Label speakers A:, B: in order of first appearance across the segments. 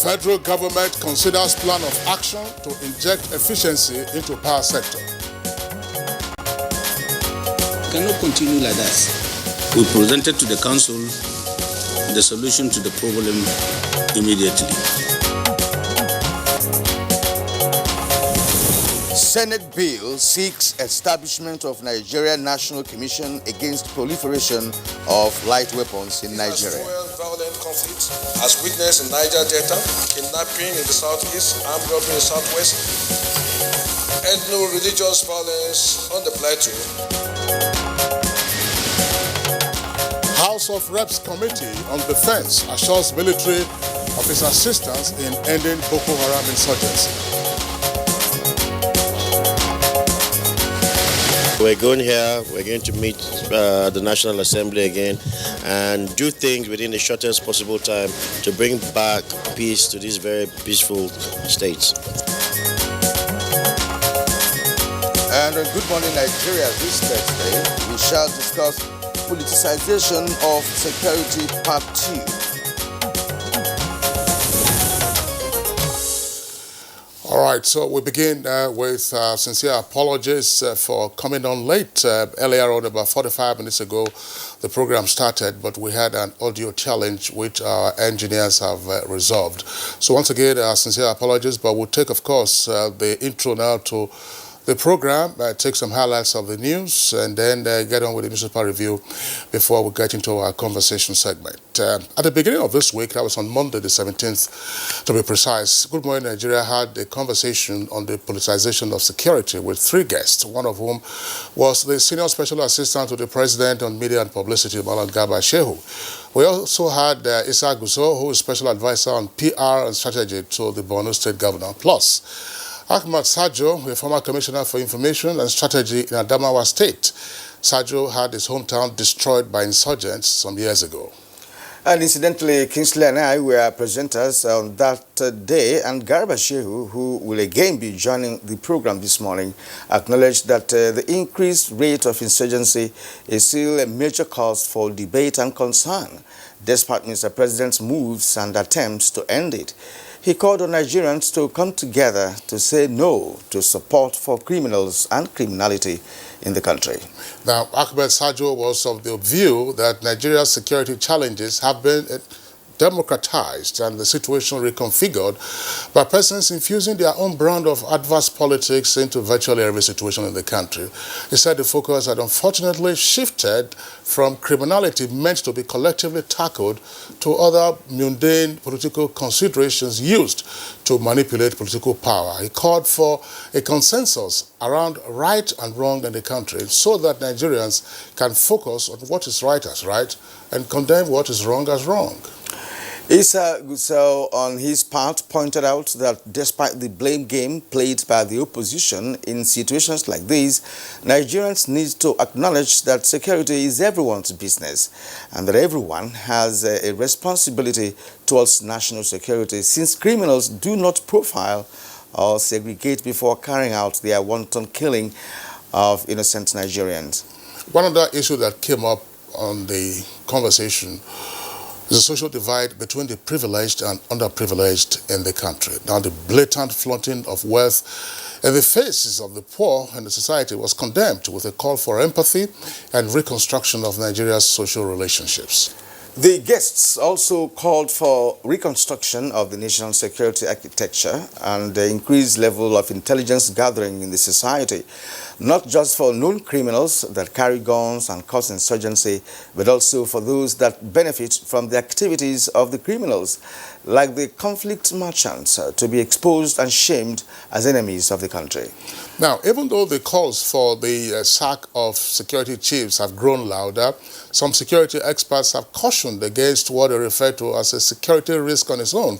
A: Federal government considers plan of action to inject efficiency into power sector.
B: Cannot continue like that. We presented to the council the solution to the problem immediately.
C: Senate bill seeks establishment of Nigerian National Commission against proliferation of light weapons in Nigeria.
D: Violent conflict as witnessed in Niger Delta, kidnapping in the southeast, armed robbery in the southwest, ethno-religious violence on the plateau.
A: House of Reps Committee on Defense assures military of its assistance in ending Boko Haram insurgency.
E: We're going to meet the National Assembly again and do things within the shortest possible time to bring back peace to these very peaceful states.
C: And on Good Morning Nigeria this Thursday, we shall discuss politicization of security part 2.
A: All right, so we begin with sincere apologies for coming on late. Earlier on, about 45 minutes ago, the program started, but we had an audio challenge which our engineers have resolved. So once again, sincere apologies, but we'll take, of course, the intro now to the program, take some highlights of the news, and then get on with the newspaper review before we get into our conversation segment. At the beginning of this week, that was on Monday the 17th, to be precise, Good Morning Nigeria had a conversation on the politicization of security with 3 guests, one of whom was the Senior Special Assistant to the President on Media and Publicity, Malam Garba Shehu. We also had Issa Guso, who is Special Advisor on PR and Strategy to the Borno State Governor. Plus, Ahmad Sajo, a former Commissioner for Information and Strategy in Adamawa State. Sajo had his hometown destroyed by insurgents some years ago.
C: And incidentally, Kingsley and I were presenters on that day, and Garba Shehu, who will again be joining the program this morning, acknowledged that the increased rate of insurgency is still a major cause for debate and concern, despite Mr. President's moves and attempts to end it. He called on Nigerians to come together to say no to support for criminals and criminality in the country.
A: Now, Ahmed Sajo was of the view that Nigeria's security challenges have been democratized and the situation reconfigured by persons infusing their own brand of adverse politics into virtually every situation in the country. He said the focus had unfortunately shifted from criminality meant to be collectively tackled to other mundane political considerations used to manipulate political power. He called for a consensus around right and wrong in the country so that Nigerians can focus on what is right as right and condemn what is wrong as wrong.
C: Issa Gusau, on his part, pointed out that despite the blame game played by the opposition in situations like these, Nigerians need to acknowledge that security is everyone's business and that everyone has a responsibility towards national security, since criminals do not profile or segregate before carrying out their wanton killing of innocent Nigerians.
A: One other issue that came up on the conversation is the social divide between the privileged and underprivileged in the country. Now, the blatant flaunting of wealth in the faces of the poor in the society was condemned with a call for empathy and reconstruction of Nigeria's social relationships.
C: The guests also called for reconstruction of the national security architecture and the increased level of intelligence gathering in the society, not just for known criminals that carry guns and cause insurgency, but also for those that benefit from the activities of the criminals, like the conflict merchants, to be exposed and shamed as enemies of the country.
A: Now, even though the calls for the sack of security chiefs have grown louder, some security experts have cautioned against what they refer to as a security risk on its own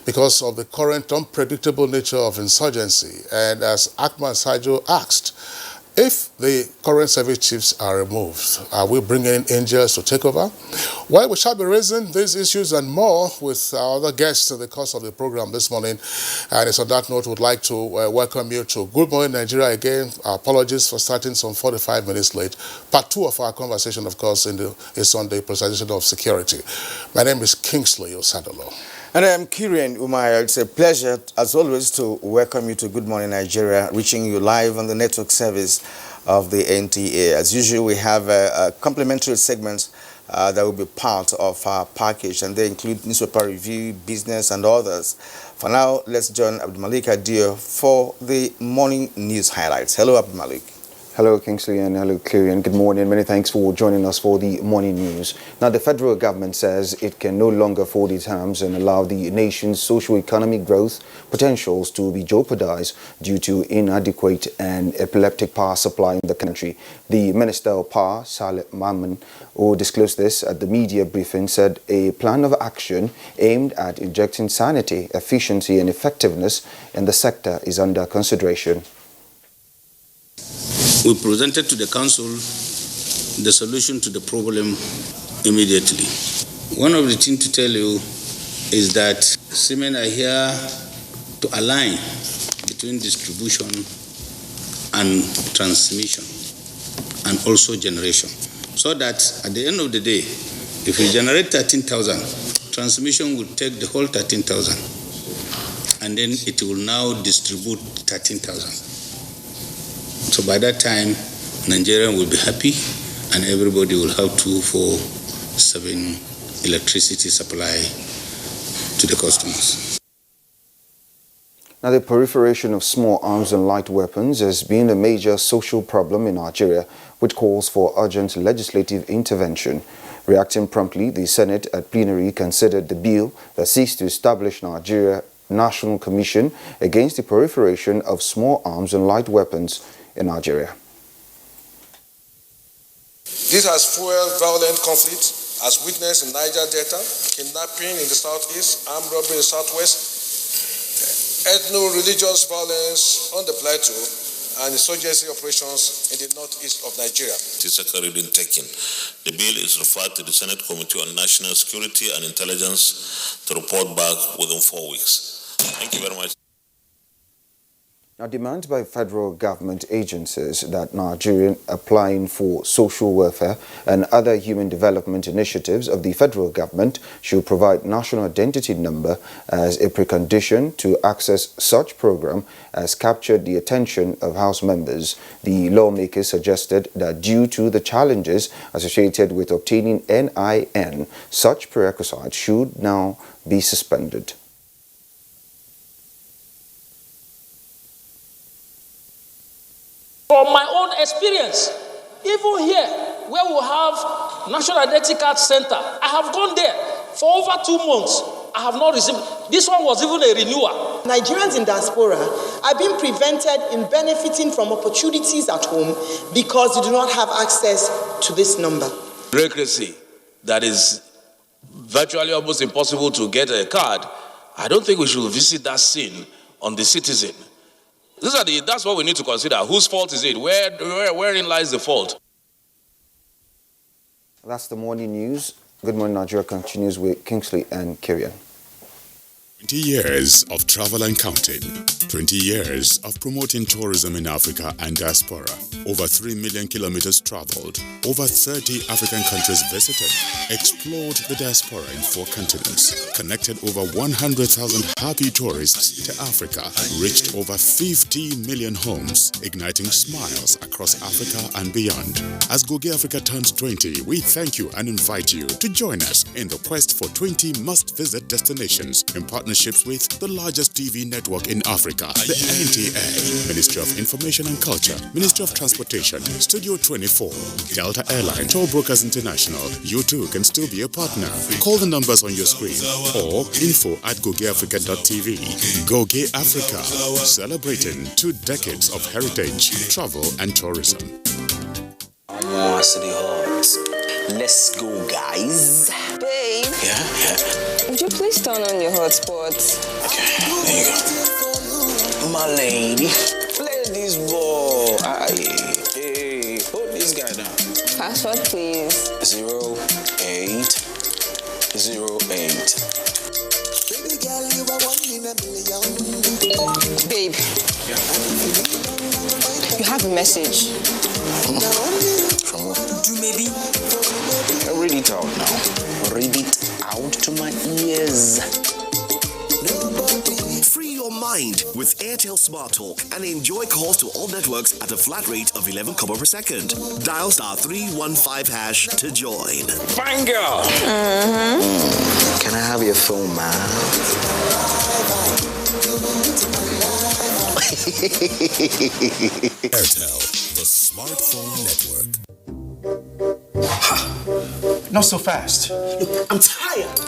A: because of the current unpredictable nature of insurgency. And as Ahmad Sajo asked, if the current service chiefs are removed, are we bringing in angels to take over? Well, we shall be raising these issues and more with our other guests in the course of the program this morning. And it's on that note, we'd like to welcome you to Good Morning Nigeria again. Our apologies for starting some 45 minutes late. Part 2 of our conversation, of course, is on the politicization of security. My name is Kingsley Osadolo.
C: And I'm Kirian Umaya. It's a pleasure, as always, to welcome you to Good Morning Nigeria, reaching you live on the network service of the NTA. As usual, we have a complimentary segments that will be part of our package, and they include newspaper review, business, and others. For now, let's join Abdulmalik Adio for the morning news highlights. Hello, Abdulmalik.
F: Hello, Kingsley, and hello, Kirian. Good morning. Many thanks for joining us for the morning news. Now, the federal government says it can no longer fold its arms and allow the nation's socio-economic growth potentials to be jeopardized due to inadequate and epileptic power supply in the country. The Minister of Power, Saleh Maman, who disclosed this at the media briefing, said a plan of action aimed at injecting sanity, efficiency, and effectiveness in the sector is under consideration.
B: We presented to the council the solution to the problem immediately. One of the things to tell you is that seamen are here to align between distribution and transmission and also generation, so that at the end of the day, if we generate 13,000, transmission will take the whole 13,000, and then it will now distribute 13,000. So by that time, Nigerian will be happy and everybody will have 24/7 electricity supply to the customers.
F: Now, the proliferation of small arms and light weapons has been a major social problem in Nigeria, which calls for urgent legislative intervention. Reacting promptly, the Senate at plenary considered the bill that seeks to establish Nigeria National Commission against the proliferation of small arms and light weapons in Nigeria.
D: This has fueled violent conflict, as witnessed in Niger Delta, kidnapping in the southeast, armed robbery in the southwest, ethno-religious violence on the plateau, and insurgency operations in the northeast of Nigeria.
G: It is already been taken. The bill is referred to the Senate Committee on National Security and Intelligence to report back within 4 weeks. Thank you very much.
F: Now, demands by federal government agencies that Nigerians applying for social welfare and other human development initiatives of the federal government should provide national identity number as a precondition to access such program has captured the attention of House members. The lawmakers suggested that due to the challenges associated with obtaining NIN, such prerequisites should now be suspended.
H: From my own experience, even here, where we have National Identity Card Center, I have gone there for over 2 months. I have not received. This one was even a renewal.
I: Nigerians in diaspora are being prevented in benefiting from opportunities at home because they do not have access to this number.
J: Bureaucracy that is virtually almost impossible to get a card. I don't think we should visit that scene on the citizen. That's what we need to consider. Whose fault is it? Wherein lies the fault?
F: That's the morning news. Good Morning Nigeria continues with Kingsley and Kirian.
K: 20 years of travel and counting. 20 years of promoting tourism in Africa and diaspora. Over 3 million kilometers traveled. Over 30 African countries visited. Explored the diaspora in 4 continents. Connected over 100,000 happy tourists to Africa. Reached over 50 million homes. Igniting smiles across Africa and beyond. As Goge Africa turns 20, we thank you and invite you to join us in the quest for 20 must-visit destinations in partnership with the largest TV network in Africa, the NTA, Ministry of Information and Culture, Ministry of Transportation, Studio 24, Delta Airline, Toll Brokers International. You too can still be a partner. Call the numbers on your screen or info@gogeafrica.tv. Goge Africa, celebrating 2 decades of heritage, travel and tourism.
L: City Hawks. Let's go, guys.
M: Babe.
L: Yeah.
M: Would you please turn on your hotspot?
L: Okay, there you go. My lady, play this ball. Hey, hold this guy down.
M: Password, please.
L: 0808.
M: Babe.
L: Yeah.
M: You have a message.
L: From what? Maybe. Read it out now. Read it out to my ears.
N: Unwind with Airtel Smart Talk and enjoy calls to all networks at a flat rate of 11 kobo per second. Dial *315# to join.
L: Fine girl. Can I have your phone, man?
O: Airtel, the smartphone network.
P: Not so fast. Look, I'm tired.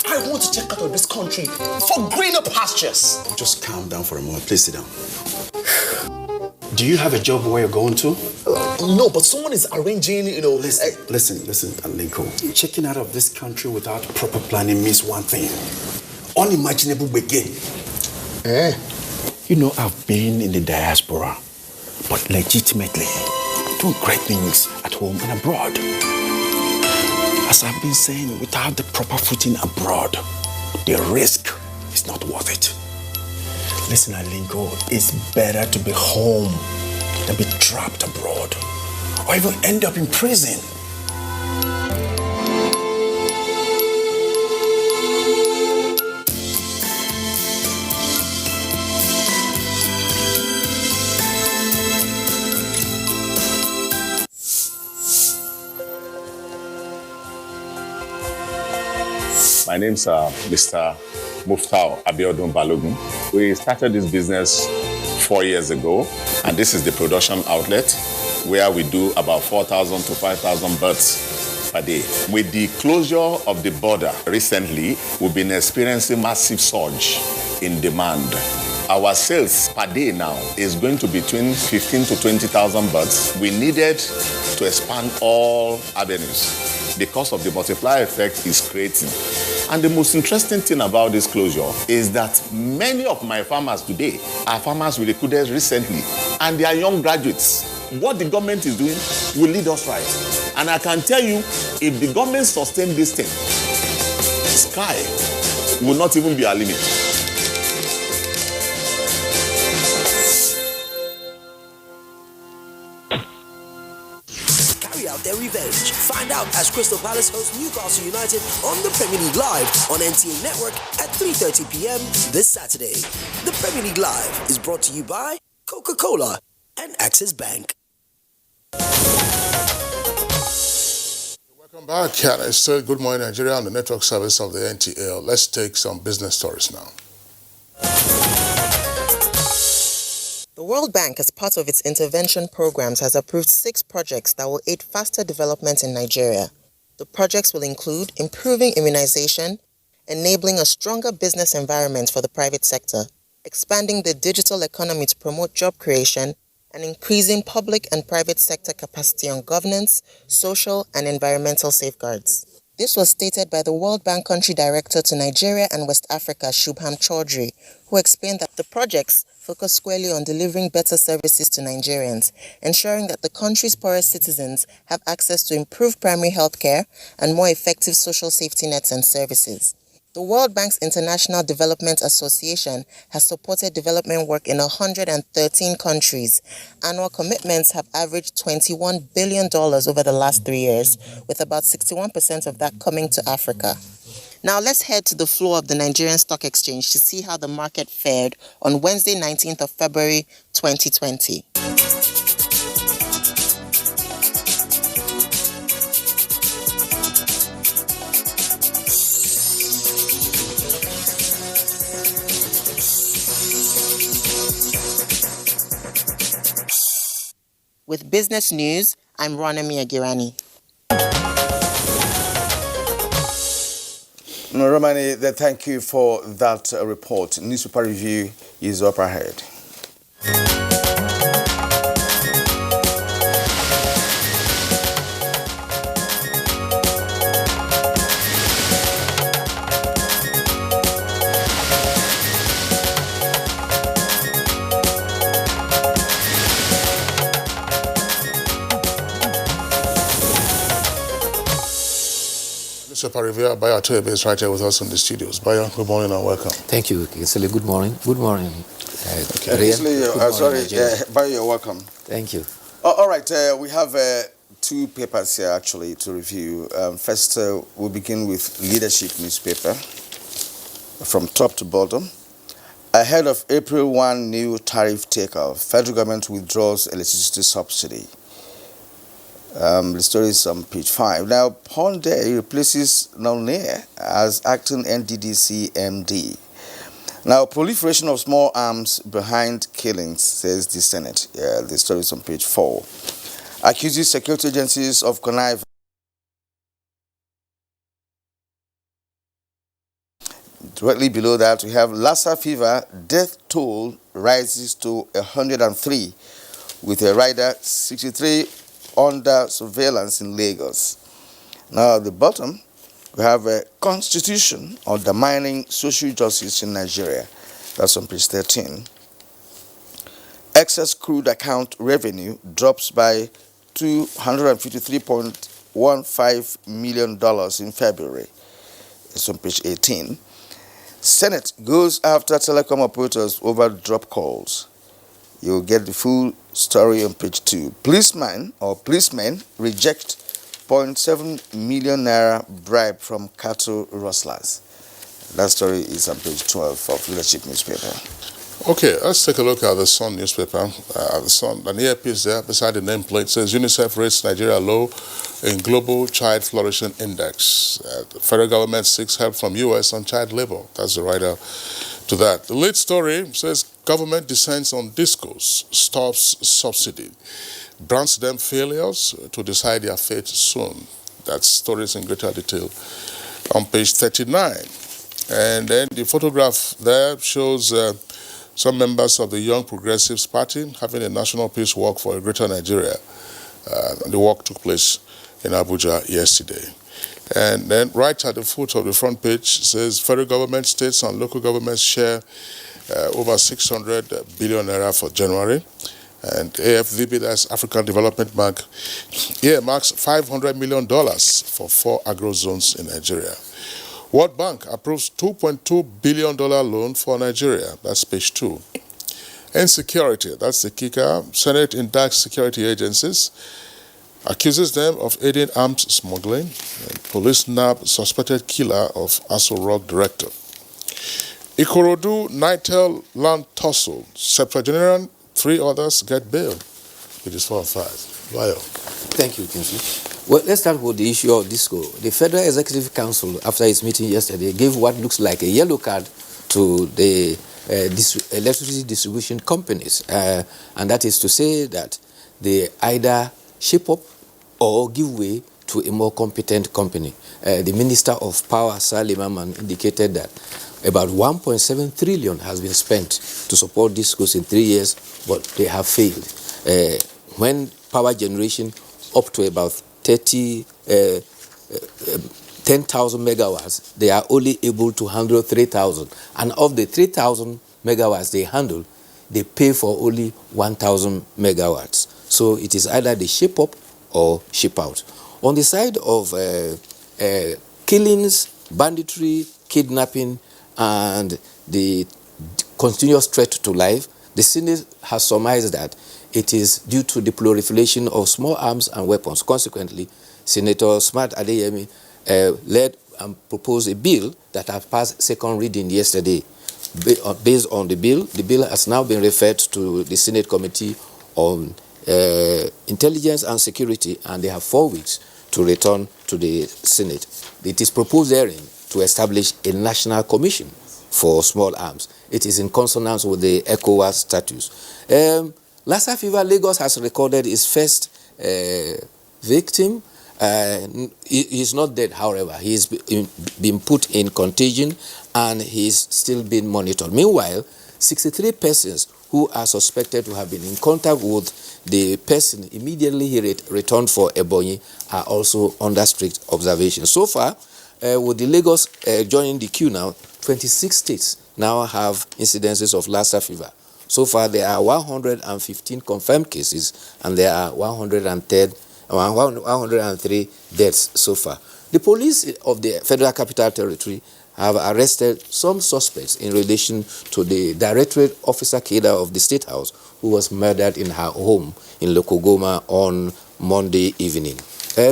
P: I want to check out of this country for greener pastures. Just calm down for a moment. Please sit down. Do you have a job where you're going to? No, but someone is arranging, Listen, Alinko. Checking out of this country without proper planning means one thing. Unimaginable begin. I've been in the diaspora, but legitimately doing great things at home and abroad. As I've been saying, without the proper footing abroad, the risk is not worth it. Listen, Alinko, it's better to be home than be trapped abroad or even end up in prison.
Q: My name's Mr. Muftau Abiodun Balogun. We started this business 4 years ago, and this is the production outlet where we do about 4,000 to 5,000 birds per day. With the closure of the border recently, we've been experiencing massive surge in demand. Our sales per day now is going to between 15 to 20,000 birds. We needed to expand all avenues because of the multiplier effect it's creating. And the most interesting thing about this closure is that many of my farmers today are farmers we recruited recently, and they are young graduates. What the government is doing will lead us right. And I can tell you, if the government sustains this thing, sky will not even be our limit.
R: Their revenge. Find out as Crystal Palace hosts Newcastle United on the Premier League Live on NTA Network at 3:30 p.m. this Saturday. The Premier League Live is brought to you by Coca-Cola and Access Bank.
A: Welcome back. It's still Good Morning Nigeria on the network service of the NTA. Let's take some business stories now.
S: The World Bank, as part of its intervention programs, has approved 6 projects that will aid faster development in Nigeria. The projects will include improving immunization, enabling a stronger business environment for the private sector, expanding the digital economy to promote job creation, and increasing public and private sector capacity on governance, social, and environmental safeguards. This was stated by the World Bank Country Director to Nigeria and West Africa, Shubham Chaudhry, who explained that the projects focus squarely on delivering better services to Nigerians, ensuring that the country's poorest citizens have access to improved primary health care and more effective social safety nets and services. The World Bank's International Development Association has supported development work in 113 countries. Annual commitments have averaged $21 billion over the last 3 years, with about 61% of that coming to Africa. Now let's head to the floor of the Nigerian Stock Exchange to see how the market fared on Wednesday, 19th of February, 2020. With business news, I'm Ronami Agirani.
C: No, Romani, thank you for that report. Newspaper review is up ahead.
A: Reviewer Bayo Atoyebe is right here with us in the studios. Bayo, good morning and welcome.
T: Thank you, Kisele. Good morning. Good morning.
C: Bayo, you're welcome.
T: Thank you.
C: All right, we have 2 papers here actually to review. First, we'll begin with Leadership newspaper from top to bottom. Ahead of April 1 new tariff takeoff, federal government withdraws electricity subsidy. The story is on page 5. Now, Ponde replaces Naunir as acting NDDC MD. Now, proliferation of small arms behind killings, says the Senate. The story is on page 4. Accuses security agencies of conniving. Directly below that, we have Lassa fever, death toll rises to 103, with a rider 63 under surveillance in Lagos. Now, at the bottom, we have a constitution undermining social justice in Nigeria. That's on page 13. Excess crude account revenue drops by $253.15 million in February. It's on page 18. Senate goes after telecom operators over drop calls. You'll get the full story on page 2. Policemen reject 0.7 million naira bribe from cattle rustlers. That story is on page 12 of Leadership newspaper.
A: Okay, let's take a look at the Sun newspaper. The Sun, an earpiece there beside the nameplate says UNICEF rates Nigeria low in Global Child Flourishing Index. The federal government seeks help from U.S. on child labor. That's the writer to that. The lead story says government descends on discos, stops subsidy, brands them failures to decide their fate soon. That story is in greater detail on page 39. And then the photograph there shows some members of the Young Progressives Party having a national peace walk for a greater Nigeria. The walk took place in Abuja yesterday. And then right at the foot of the front page says federal government, states and local governments share over 600 billion naira for January. And AFDB, that's African Development Bank, earmarks $500 million for 4 agro zones in Nigeria. World Bank approves $2.2 billion loan for Nigeria. That's page 2. Insecurity, that's the kicker. Senate indicts security agencies, accuses them of aiding arms smuggling. And police nab suspected killer of Aso Rock director. Ikorodu Nitel land tussle. Septuagenarian, 3 others get bail. It is 4 or 5. Lyle.
T: Thank you, Kinsley. Well, let's start with the issue of disco. The Federal Executive Council, after its meeting yesterday, gave what looks like a yellow card to the electricity distribution companies. And that is to say that they either shape up or give way to a more competent company. The Minister of Power, Salim Aman, indicated that about 1.7 trillion has been spent to support discos in 3 years, but they have failed. When power generation up to about 10,000 megawatts, they are only able to handle 3,000. And of the 3,000 megawatts they handle, they pay for only 1,000 megawatts. So it is either they ship up or ship out. On the side of killings, banditry, kidnapping, and the continuous threat to life, the Senate has surmised that it is due to the proliferation of small arms and weapons. Consequently, Senator Smart Adeyemi led and proposed a bill that has passed second reading yesterday. Based on the bill has now been referred to the Senate Committee on Intelligence and Security, and they have 4 weeks to return to the Senate. It is proposed therein to establish a national commission for small arms. It is in consonance with the ECOWAS status. Lassa fever, Lagos has recorded its first victim. He is not dead, however. He has been put in contagion and he is still being monitored. Meanwhile, 63 persons who are suspected to have been in contact with the person immediately he returned for Ebonyi are also under strict observation. So far, with the Lagos joining the queue now, 26 states now have incidences of Lassa fever. So far, there are 115 confirmed cases and there are 103 deaths so far. The police of the Federal Capital Territory have arrested some suspects in relation to the Directorate Officer Keda of the State House who was murdered in her home in Lokogoma on Monday evening.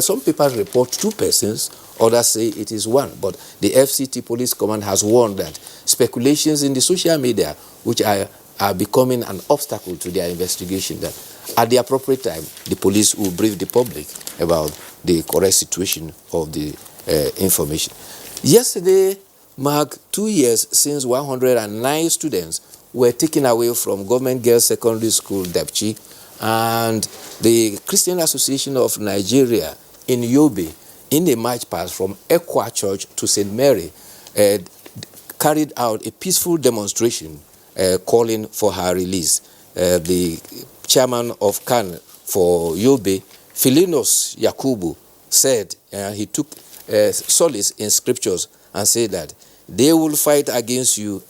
T: Some papers report 2 persons Others say it is 1. But the FCT Police Command has warned that speculations in the social media, which are becoming an obstacle to their investigation, that at the appropriate time, the police will brief the public about the correct situation of the information. Yesterday marked 2 years since 109 students were taken away from Government Girls Secondary School, Dapchi, and the Christian Association of Nigeria in Yobe, in a march past from Ekwa Church to St. Mary, carried out a peaceful demonstration calling for her release. The chairman of CAN for Yobe, Filinos Yakubu, said he took solace in scriptures and said that they will fight against you,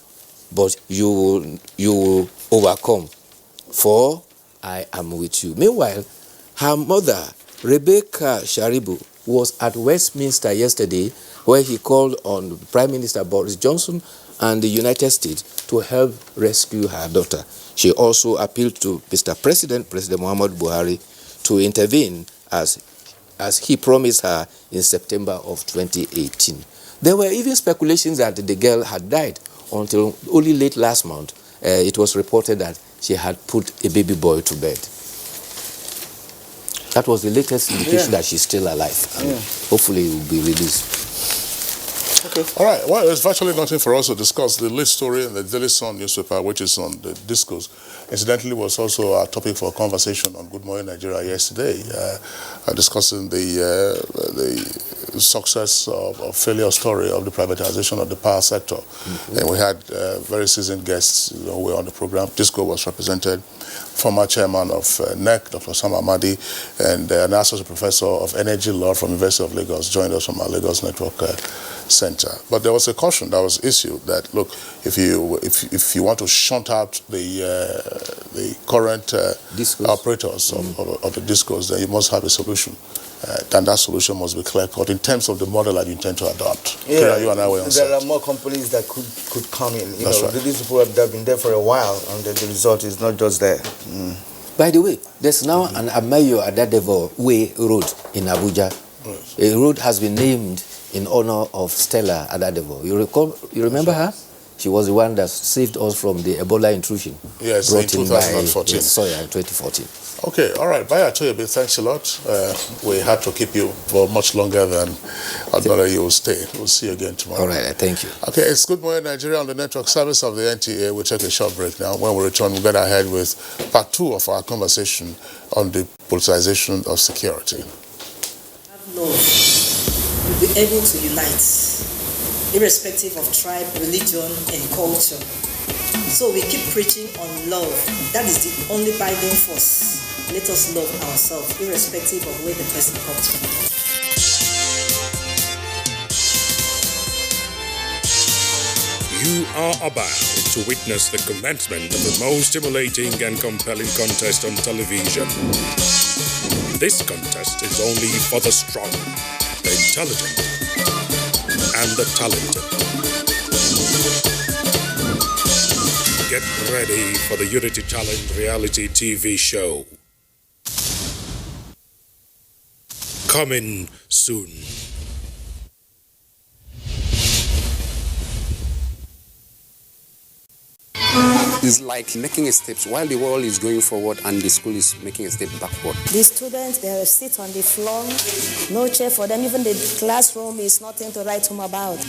T: but you will overcome, for I am with you. Meanwhile, her mother, Rebecca Sharibu, was at Westminster yesterday, where he called on Prime Minister Boris Johnson and the United States to help rescue her daughter. She also appealed to Mr. President Muhammad Buhari, to intervene as he promised her in September of 2018. There were even speculations that the girl had died until only late last month. It was reported that she had put a baby boy to bed. That was the latest indication that she's still alive. And hopefully it will be released.
A: Okay. All right. Well, there's virtually nothing for us to discuss. The lead story in the Daily Sun newspaper, which is on the discourse, incidentally was also a topic for conversation on Good Morning Nigeria yesterday, discussing the success or failure story of the privatization of the power sector. And we had very seasoned guests who were on the program. Disco was represented, former chairman of NEC, Dr. Sam Amadi, and an associate professor of energy law from University of Lagos joined us from our Lagos Network Center. But there was a caution that was issued that, look, if you want to shunt out the current operators of the discourse, then you must have a solution. And that solution must be clear-cut in terms of the model that you intend to adopt.
C: Yeah,
A: you and I were on
C: there are more companies that could come in. You know, these people have been there for a while, and the result is not just there.
T: By the way, there's now an Amayo Adadevo Way road in Abuja. A road has been named in honor of Stella Adadevo. You remember her? She was the one that saved us from the Ebola intrusion.
A: Yes,
T: brought
A: in 2014.
T: In 2014.
A: Okay, all right. Bye, Atoyebe. Thanks a lot. We had to keep you for much longer than I thought you will stay. We'll see you again tomorrow.
T: All right, thank you.
A: Okay, it's Good Morning Nigeria on the network service of the NTA. We'll take a short break now. When we return, we'll get ahead with part 2 of our conversation on the politicization of security.
U: Love will be able to unite, irrespective of tribe, religion, and culture. So we keep preaching on love. That is the only binding force. Let us love ourselves, irrespective of where the person comes from.
O: You are about to witness the commencement of the most stimulating and compelling contest on television. This contest is only for the strong, the intelligent, and the talented. Get ready for the Unity Challenge reality TV show. Coming soon.
V: It's like making a step while the world is going forward and the school is making a step backward.
W: The students, they sit on the floor, no chair for them. Even the classroom is nothing to write home about.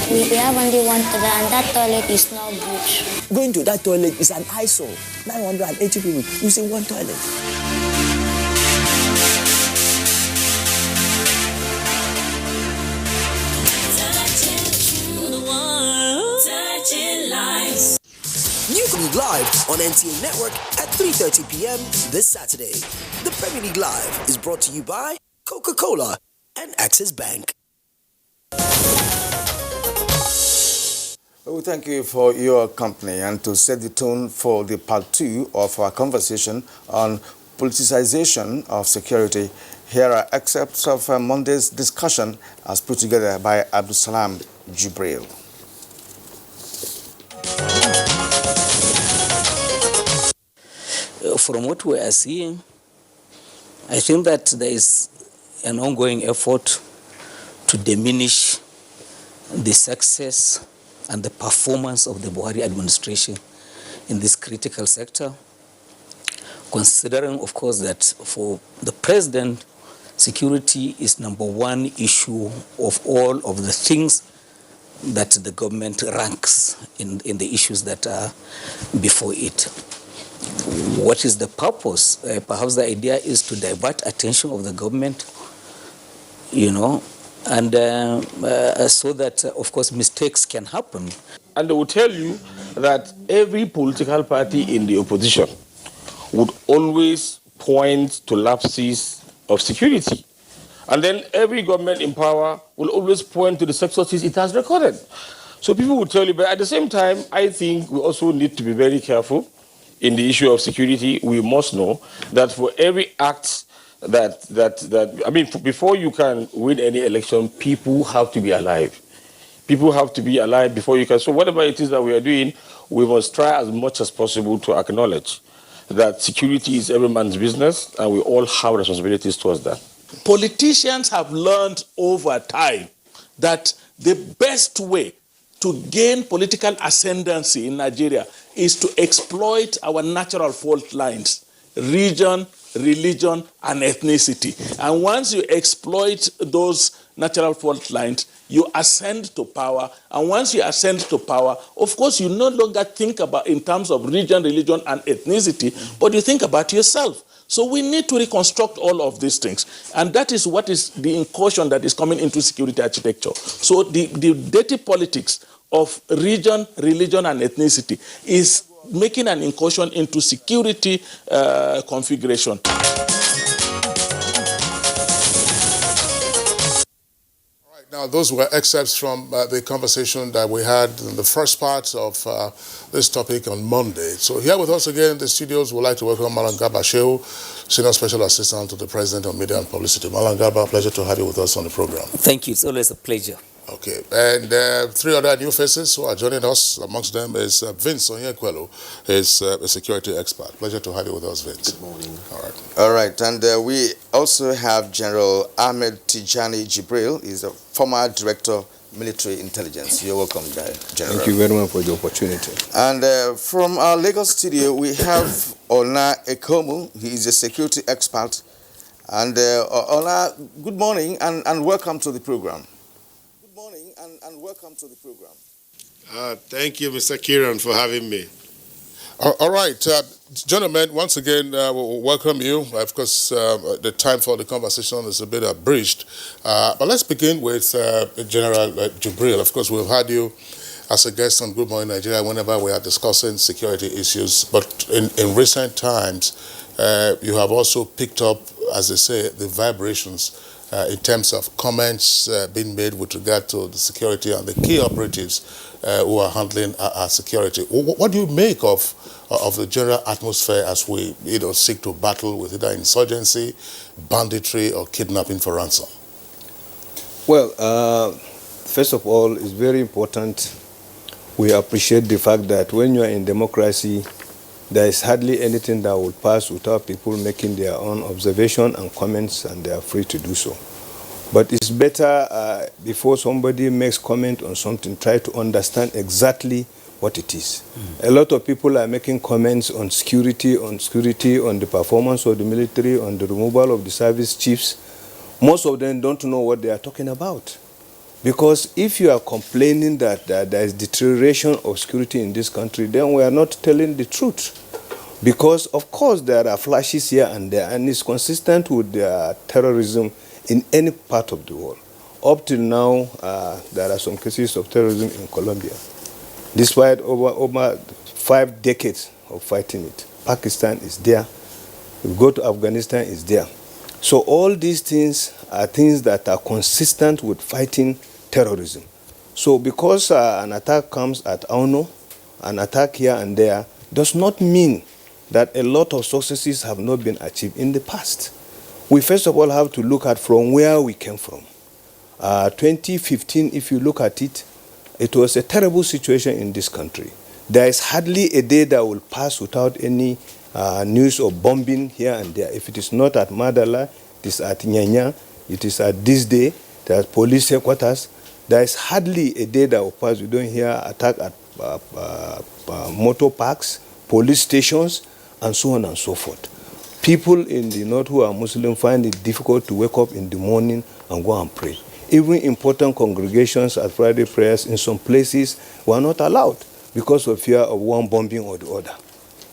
X: We have only one toilet, and that toilet is not good.
L: Going to that toilet is an eyesore. 980 people using one toilet.
R: New League Live on NTA Network at 3:30 p.m. this Saturday. The Premier League Live is brought to you by Coca-Cola and Access Bank.
C: We thank you for your company, and to set the tone for the part 2 of our conversation on politicization of security, here are excerpts of Monday's discussion as put together by Abdulsalam Jibril.
Y: From what we are seeing, I think that there is an ongoing effort
B: to diminish the success and the performance of the Buhari administration in this critical sector, considering, of course, that for the president, security is number one issue of all of the things that the government ranks in the issues that are before it. What is the purpose? Perhaps the idea is to divert attention of the government, and so that, of course, mistakes can happen.
D: And they will tell you that every political party in the opposition would always point to lapses of security. And then every government in power will always point to the successes it has recorded. So people will tell you, but at the same time, I think we also need to be very careful in the issue of security. We must know that for every act before you can win any election, people have to be alive. People have to be alive before you can. So whatever it is that we are doing, we must try as much as possible to acknowledge that security is every man's business, and we all have responsibilities towards that.
E: Politicians have learned over time that the best way to gain political ascendancy in Nigeria is to exploit our natural fault lines, region, religion, and ethnicity. And once you exploit those natural fault lines, you ascend to power. And once you ascend to power, of course, you no longer think about in terms of region, religion, and ethnicity, but you think about yourself. So we need to reconstruct all of these things. And that is what is the incursion that is coming into security architecture. So the dirty politics of region, religion, and ethnicity is making an incursion into security configuration.
A: Now, those were excerpts from the conversation that we had in the first part of this topic on Monday. So here with us again in the studios, we'd like to welcome Malam Garba Shehu, Senior Special Assistant to the President of Media and Publicity. Malam Garba, pleasure to have you with us on the program.
B: Thank you. It's always a pleasure.
A: Okay. And three other new faces who are joining us. Amongst them is Vince Onyekwelu, is a security expert. Pleasure to have you with us, Vince.
G: Good morning.
C: All right. And we also have General Ahmed Tijani Jibril. He's a former Director of Military Intelligence. You're welcome, General.
G: Thank you very much for the opportunity.
C: And from our Lagos studio, we have Ola Ekomu. He is a security expert. And Ola, good morning and welcome to the program. And welcome to the program.
Y: Thank you, Mr. Kiran, for having me.
A: All right. Gentlemen, once again, we'll welcome you. Of course, the time for the conversation is a bit abridged. But let's begin with General Jibril. Of course, we've had you as a guest on Good Morning Nigeria whenever we are discussing security issues. But in recent times, you have also picked up, as they say, the vibrations in terms of comments being made with regard to the security and the key operatives who are handling our security. What do you make of the general atmosphere as we seek to battle with either insurgency, banditry, or kidnapping for ransom?
G: Well, first of all, it's very important we appreciate the fact that when you are in democracy, there is hardly anything that will pass without people making their own observation and comments, and they are free to do so. But it's better before somebody makes comment on something, try to understand exactly what it is. A lot of people are making comments on security, on the performance of the military, on the removal of the service chiefs. Most of them don't know what they are talking about. Because if you are complaining that there is deterioration of security in this country, then we are not telling the truth. Because, of course, there are flashes here and there, and it's consistent with terrorism in any part of the world. Up till now, there are some cases of terrorism in Colombia. Despite over 5 decades of fighting it, Pakistan is there. We go to Afghanistan, is there. So all these things are things that are consistent with fighting terrorism. So because an attack comes at Auno, an attack here and there, does not mean that a lot of successes have not been achieved in the past. We first of all have to look at from where we came from. 2015, if you look at it, it was a terrible situation in this country. There is hardly a day that will pass without any news of bombing here and there. If it is not at Madala, it is at Nyanya, it is at this day, there's police headquarters. There is hardly a day that will pass we don't hear attack at motor parks, police stations, and so on and so forth. People in the north who are Muslim find it difficult to wake up in the morning and go and pray. Even important congregations at Friday prayers in some places were not allowed because of fear of one bombing or the other.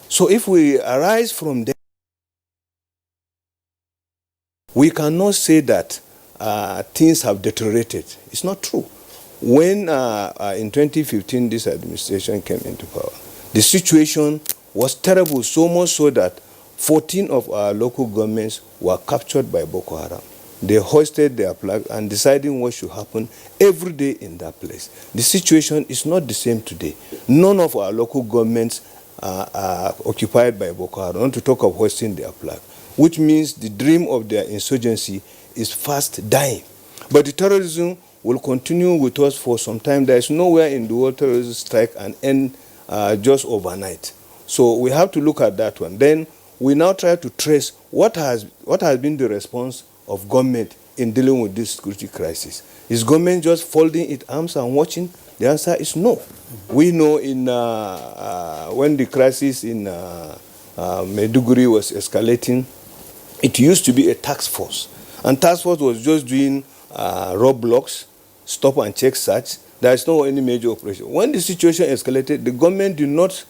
G: So if we arise from there, we cannot say that things have deteriorated. It's not true. When in 2015 this administration came into power, the situation was terrible, so much so that 14 of our local governments were captured by Boko Haram. They hoisted their flag and deciding what should happen every day in that place. The situation is not the same today. None of our local governments are occupied by Boko Haram, not to talk of hoisting their flag, which means the dream of their insurgency is fast dying. But the terrorism will continue with us for some time. There is nowhere in the world terrorism strike and end just overnight. So we have to look at that one. Then we now try to trace what has been the response of government in dealing with this security crisis. Is government just folding its arms and watching? The answer is no. We know when the crisis in Maiduguri was escalating, it used to be a task force. And task force was just doing roadblocks, stop and check search. There is no any major operation. When the situation escalated, the government did not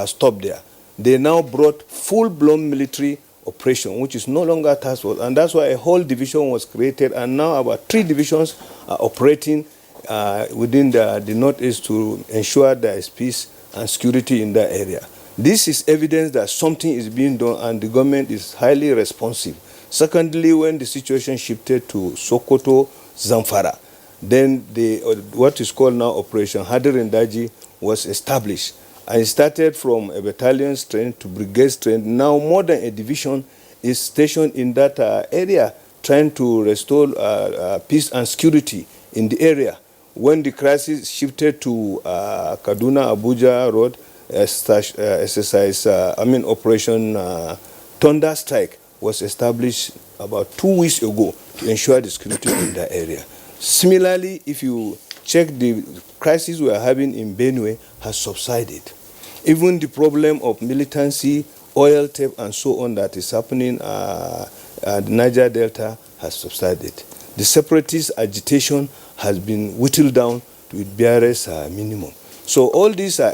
G: stop there. They now brought full-blown military operation, which is no longer task force. And that's why a whole division was created. And now about 3 divisions are operating within the Northeast to ensure there is peace and security in that area. This is evidence that something is being done and the government is highly responsive. Secondly, when the situation shifted to Sokoto, Zamfara, then what is called now Operation Hadirindaji was established. And it started from a battalion strength to brigade strength. Now more than a division is stationed in that area, trying to restore peace and security in the area. When the crisis shifted to Kaduna, Abuja road, Operation Thunder Strike was established about 2 weeks ago to ensure the security in that area. Similarly, if you check the crisis we are having in Benue has subsided. Even the problem of militancy, oil tape, and so on that is happening at the Niger Delta has subsided. The separatist agitation has been whittled down to its barest minimum. So all these are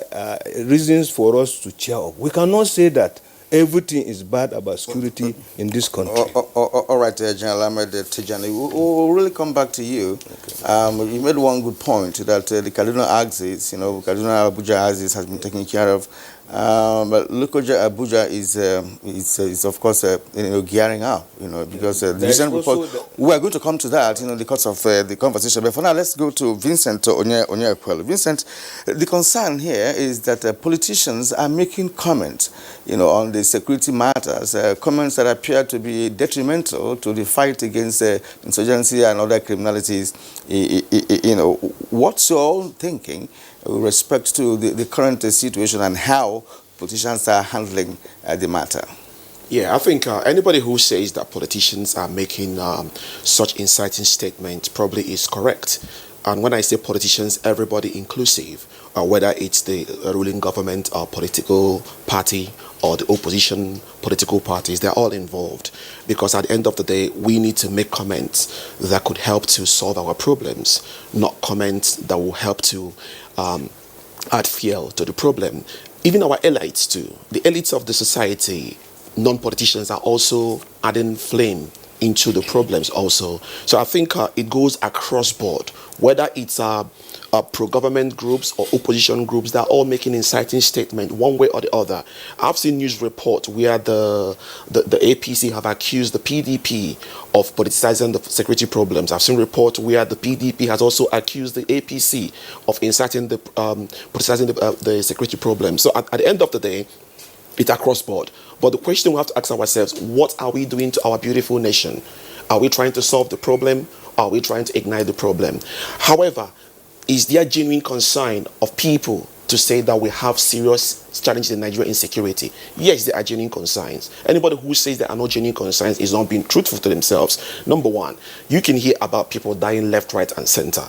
G: reasons for us to cheer up. We cannot say that everything is bad about security in this country.
C: All right, General Ahmed Tijani, we'll really come back to you. Okay. You made one good point that the Kaduna axis, Kaduna Abuja axis has been taken care of. But Lokoja Abuja is of course gearing up, because the recent report. We are going to come to that, because of the conversation. But for now, let's go to Vincent Onyekwelu. Vincent, the concern here is that politicians are making comments, on the security matters, comments that appear to be detrimental to the fight against insurgency and other criminalities. What's your own thinking with respect to the current situation and how politicians are handling the matter?
F: Yeah, I think anybody who says that politicians are making such inciting statements probably is correct. And when I say politicians, everybody inclusive, whether it's the ruling government or political party or the opposition political parties, they're all involved. Because at the end of the day, we need to make comments that could help to solve our problems, not comments that will help to add fuel to the problem. Even our elites too, the elites of the society, non-politicians are also adding flame into the problems also. So I think it goes across board, whether it's pro-government groups or opposition groups, they're all making inciting statements one way or the other. I've seen news reports where the APC have accused the PDP of politicizing the security problems. I've seen reports where the PDP has also accused the APC of inciting politicizing the security problems. So at the end of the day, it's across board. But the question we have to ask ourselves, what are we doing to our beautiful nation? Are we trying to solve the problem? Are we trying to ignite the problem? However, is there genuine concern of people to say that we have serious challenges in Nigeria insecurity. Yes, there are genuine concerns. Anybody who says there are no genuine concerns is not being truthful to themselves. Number one, you can hear about people dying left, right, and center.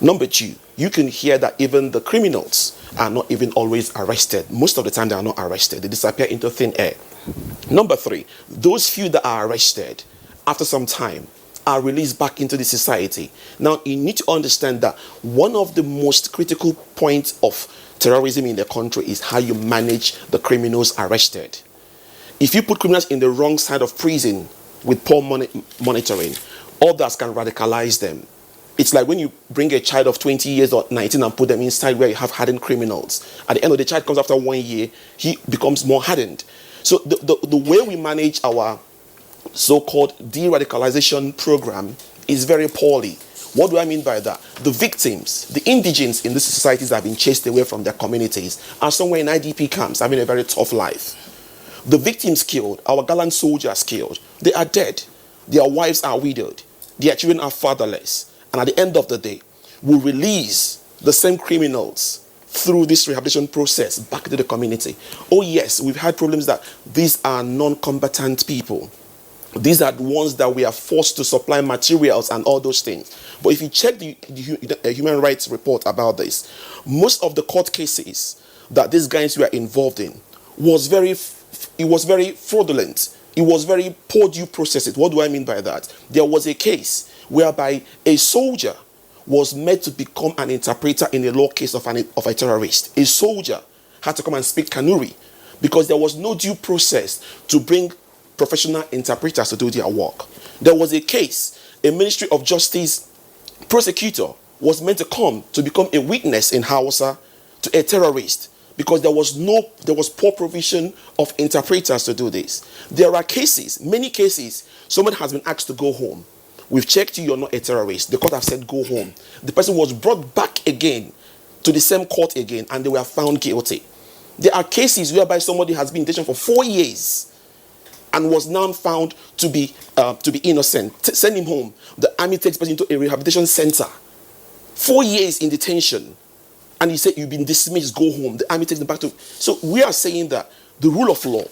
F: Number two, you can hear that even the criminals are not even always arrested. Most of the time, they are not arrested. They disappear into thin air. Number three, those few that are arrested, after some time, are released back into the society. Now, you need to understand that one of the most critical points of terrorism in the country is how you manage the criminals arrested. If you put criminals in the wrong side of prison with poor monitoring, others can radicalize them. It's like when you bring a child of 20 years or 19 and put them inside where you have hardened criminals. At the end of the child comes after 1 year, he becomes more hardened. So the way we manage our so-called de-radicalization program is very poorly. What do I mean by that? The victims, the indigents in these societies that have been chased away from their communities are somewhere in IDP camps having a very tough life. The victims killed, our gallant soldiers killed, they are dead. Their wives are widowed. Their children are fatherless. And at the end of the day, we'll release the same criminals through this rehabilitation process back to the community. Oh yes, we've had problems that these are non-combatant people. These are the ones that we are forced to supply materials and all those things. But if you check the human rights report about this, most of the court cases that these guys were involved in was very fraudulent. It was very poor due process. What do I mean by that? There was a case whereby a soldier was meant to become an interpreter in a law case of a terrorist. A soldier had to come and speak Kanuri because there was no due process to bring professional interpreters to do their work. There was a case, a Ministry of Justice prosecutor was meant to come to become a witness in Hausa to a terrorist because there was poor provision of interpreters to do this. There are cases, many cases, someone has been asked to go home. We've checked you, you're not a terrorist. The court have said go home. The person was brought back again to the same court again and they were found guilty. There are cases whereby somebody has been in detention for 4 years and was now found to be innocent. Send him home. The army takes person into a rehabilitation center. 4 years in detention. And he said, you've been dismissed, go home. The army takes them back to... So we are saying that the rule of law,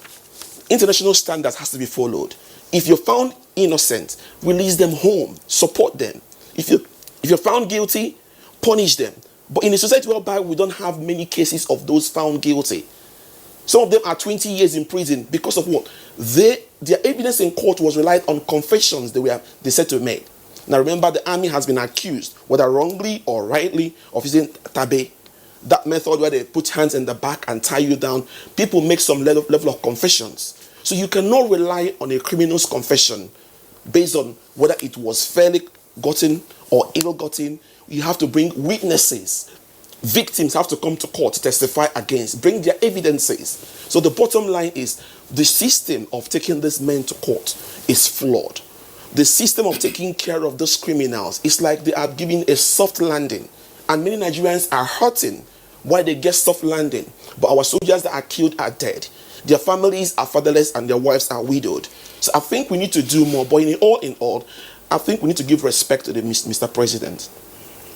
F: international standards has to be followed. If you're found innocent, release them home, support them. If you're found guilty, punish them. But in a society whereby we don't have many cases of those found guilty, some of them are 20 years in prison because of what? Their evidence in court was relied on confessions they said to have made. Now remember, the army has been accused, whether wrongly or rightly, of using tabe. That method where they put hands in the back and tie you down. People make some level of confessions. So you cannot rely on a criminal's confession based on whether it was fairly gotten or ill-gotten. You have to bring witnesses. Victims have to come to court to testify against, bring their evidences. So the bottom line is the system of taking these men to court is flawed. The system of taking care of those criminals is like they are giving a soft landing. And many Nigerians are hurting why they get soft landing. But our soldiers that are killed are dead. Their families are fatherless and their wives are widowed. So I think we need to do more. But in all, I think we need to give respect to the Mr. President.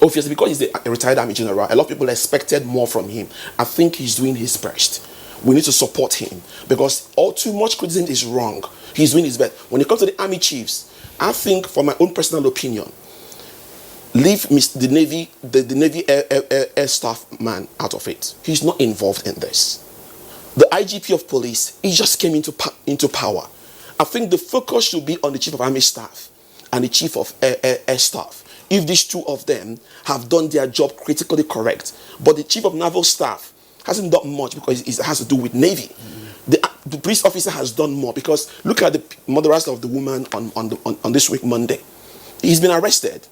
F: Obviously, because he's a retired army general, a lot of people expected more from him. I think he's doing his best. We need to support him because all too much criticism is wrong. He's doing his best. When it comes to the army chiefs, I think, from my own personal opinion, leave the Navy air staff man out of it. He's not involved in this. The IGP of police, he just came into power. I think the focus should be on the chief of army staff and the chief of air staff. If these two of them have done their job critically correct, but the chief of naval staff hasn't done much because it has to do with Navy. The police officer has done more because look at the murderers of the woman on this week, Monday. He's been arrested.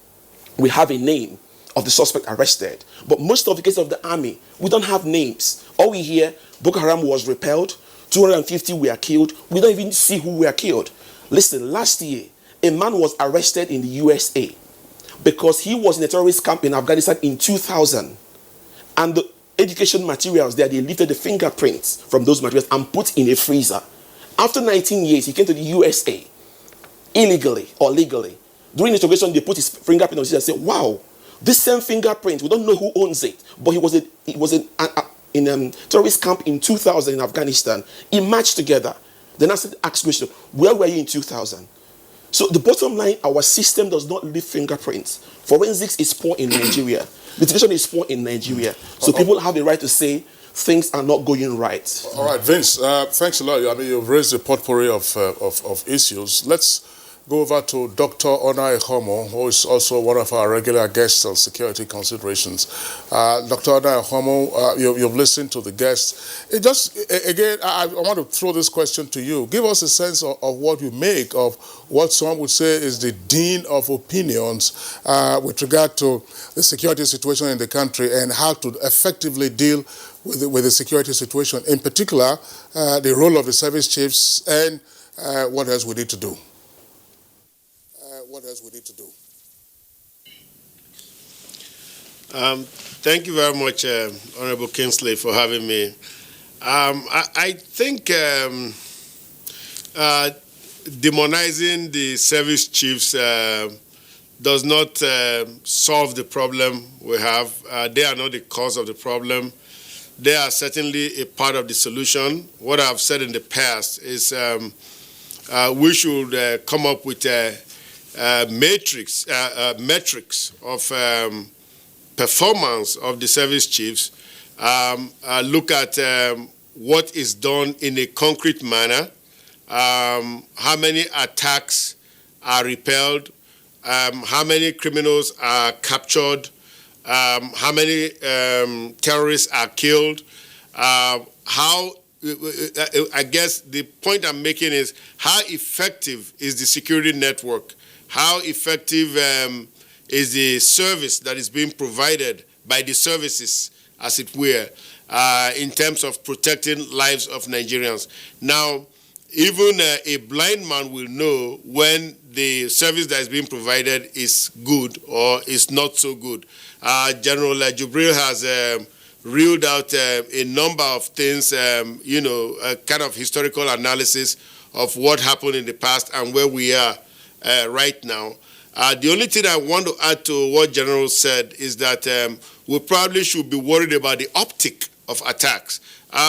F: We have a name of the suspect arrested. But most of the cases of the army, we don't have names. All we hear, Boko Haram was repelled, 250 were killed. We don't even see who were killed. Listen, last year, a man was arrested in the USA because he was in a terrorist camp in Afghanistan in 2000. And the education materials there, they lifted the fingerprints from those materials and put in a freezer. After 19 years, he came to the USA illegally or legally. During interrogation, they put his fingerprint on it and said, wow, this same fingerprint, we don't know who owns it, but he was in a terrorist camp in 2000 in Afghanistan, emerged together. Then I said, ask question, where were you in 2000? So the bottom line, our system does not leave fingerprints. Forensics is poor in Nigeria. Litigation is poor in Nigeria. So people have the right to say things are not going right.
A: All right, Vince, thanks a lot. I mean, you've raised a potpourri of issues. Let's go over to Dr. Onai Homo, who is also one of our regular guests on security considerations. Dr. Onai Homo, you've listened to the guests. Again, I want to throw this question to you. Give us a sense of what you make of what some would say is the dean of opinions with regard to the security situation in the country and how to effectively deal with the security situation, in particular, the role of the service chiefs and what else we need to do.
Y: Thank you very much, Honorable Kingsley, for having me. I think demonizing the service chiefs does not solve the problem we have. They are not the cause of the problem. They are certainly a part of the solution. What I've said in the past is we should come up with metrics of performance of the service chiefs, look at what is done in a concrete manner, how many attacks are repelled, how many criminals are captured, how many terrorists are killed, I guess the point I'm making is how effective is the security network? How effective is the service that is being provided by the services, as it were, in terms of protecting lives of Nigerians? Now, even a blind man will know when the service that is being provided is good or is not so good. General Jubril has reeled out a number of things, a kind of historical analysis of what happened in the past and where we are right now. The only thing I want to add to what General said is that we probably should be worried about the optic of attacks.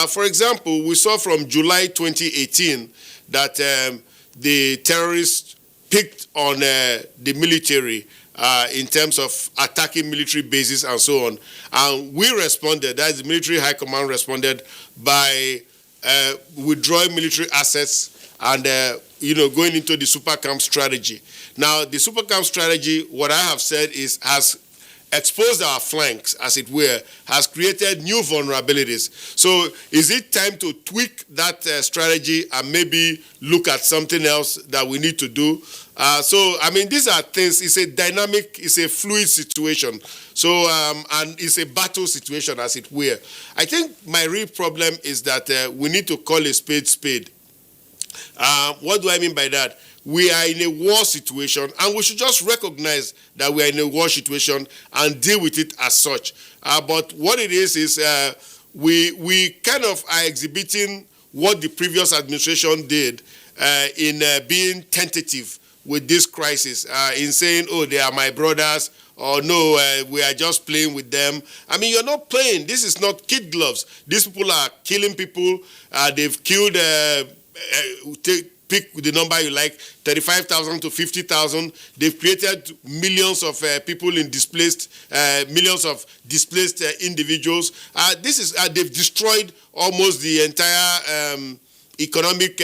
Y: For example, we saw from July 2018 that the terrorists picked on the military in terms of attacking military bases and so on. And we responded, that is, the military high command responded by withdrawing military assets and going into the super camp strategy. Now, the super camp strategy, what I have said is, has exposed our flanks, as it were, has created new vulnerabilities. So is it time to tweak that strategy and maybe look at something else that we need to do? These are things, it's a dynamic, it's a fluid situation. So, and it's a battle situation, as it were. I think my real problem is that we need to call a spade spade. What do I mean by that? We are in a war situation, and we should just recognize that we are in a war situation and deal with it as such. But what it is we kind of are exhibiting what the previous administration did in being tentative with this crisis, in saying, oh, they are my brothers, or no, we are just playing with them. I mean, you're not playing. This is not kid gloves. These people are killing people. They've killed... pick the number you like, 35,000 to 50,000. They've created millions of people in displaced, millions of displaced individuals. They've destroyed almost the entire economic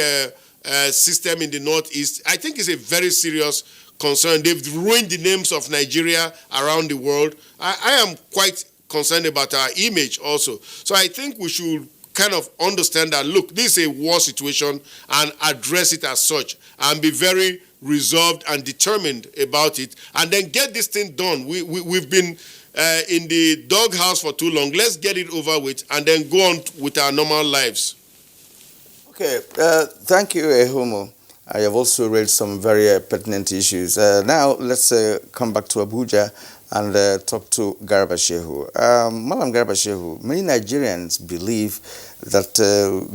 Y: system in the Northeast. I think it's a very serious concern. They've ruined the names of Nigeria around the world. I am quite concerned about our image also. So I think we should kind of understand that, look, this is a war situation and address it as such and be very resolved and determined about it and then get this thing done. We've been in the doghouse for too long. Let's get it over with and then go on with our normal lives.
C: Okay, thank you, Ehumo. I have also raised some very pertinent issues. Now, let's come back to Abuja and talk to Garba Shehu. Madam Garba Shehu, many Nigerians believe that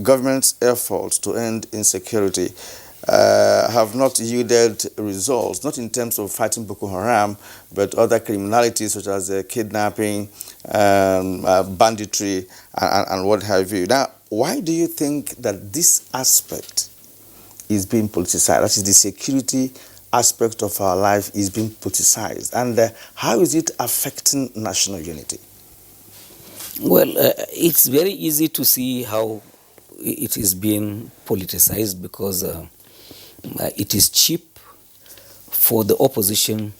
C: government's efforts to end insecurity have not yielded results, not in terms of fighting Boko Haram, but other criminalities such as kidnapping, banditry, and what have you. Now, why do you think that this aspect is being politicized? That is, the security aspect of our life is being politicized. And how is it affecting national unity?
B: Well, it's very easy to see how it is being politicized because it is cheap for the opposition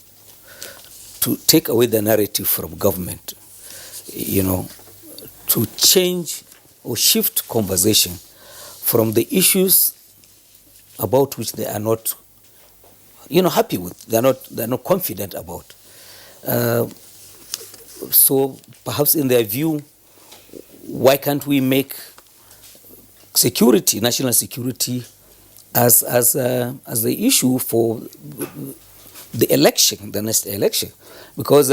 B: to take away the narrative from government, to change or shift conversation from the issues about which they are not, happy with, they're not confident about. So perhaps in their view, why can't we make security, national security, as the issue for the election, the next election? Because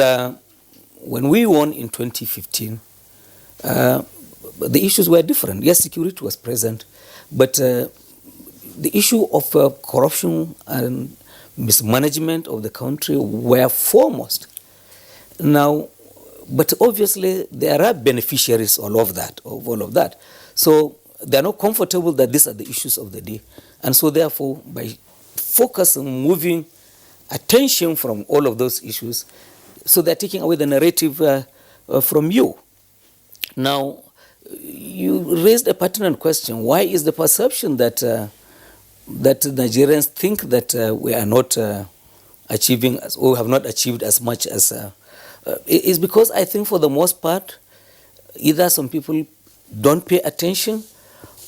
B: when we won in 2015, the issues were different. Yes, security was present, but the issue of corruption and mismanagement of the country were foremost. Now, but obviously there are beneficiaries of all of that. So they are not comfortable that these are the issues of the day. And so therefore, by focusing, moving attention from all of those issues, so they're taking away the narrative from you. Now, you raised a pertinent question. Why is the perception that that Nigerians think that we are not achieving or have not achieved as much as is because I think for the most part, either some people don't pay attention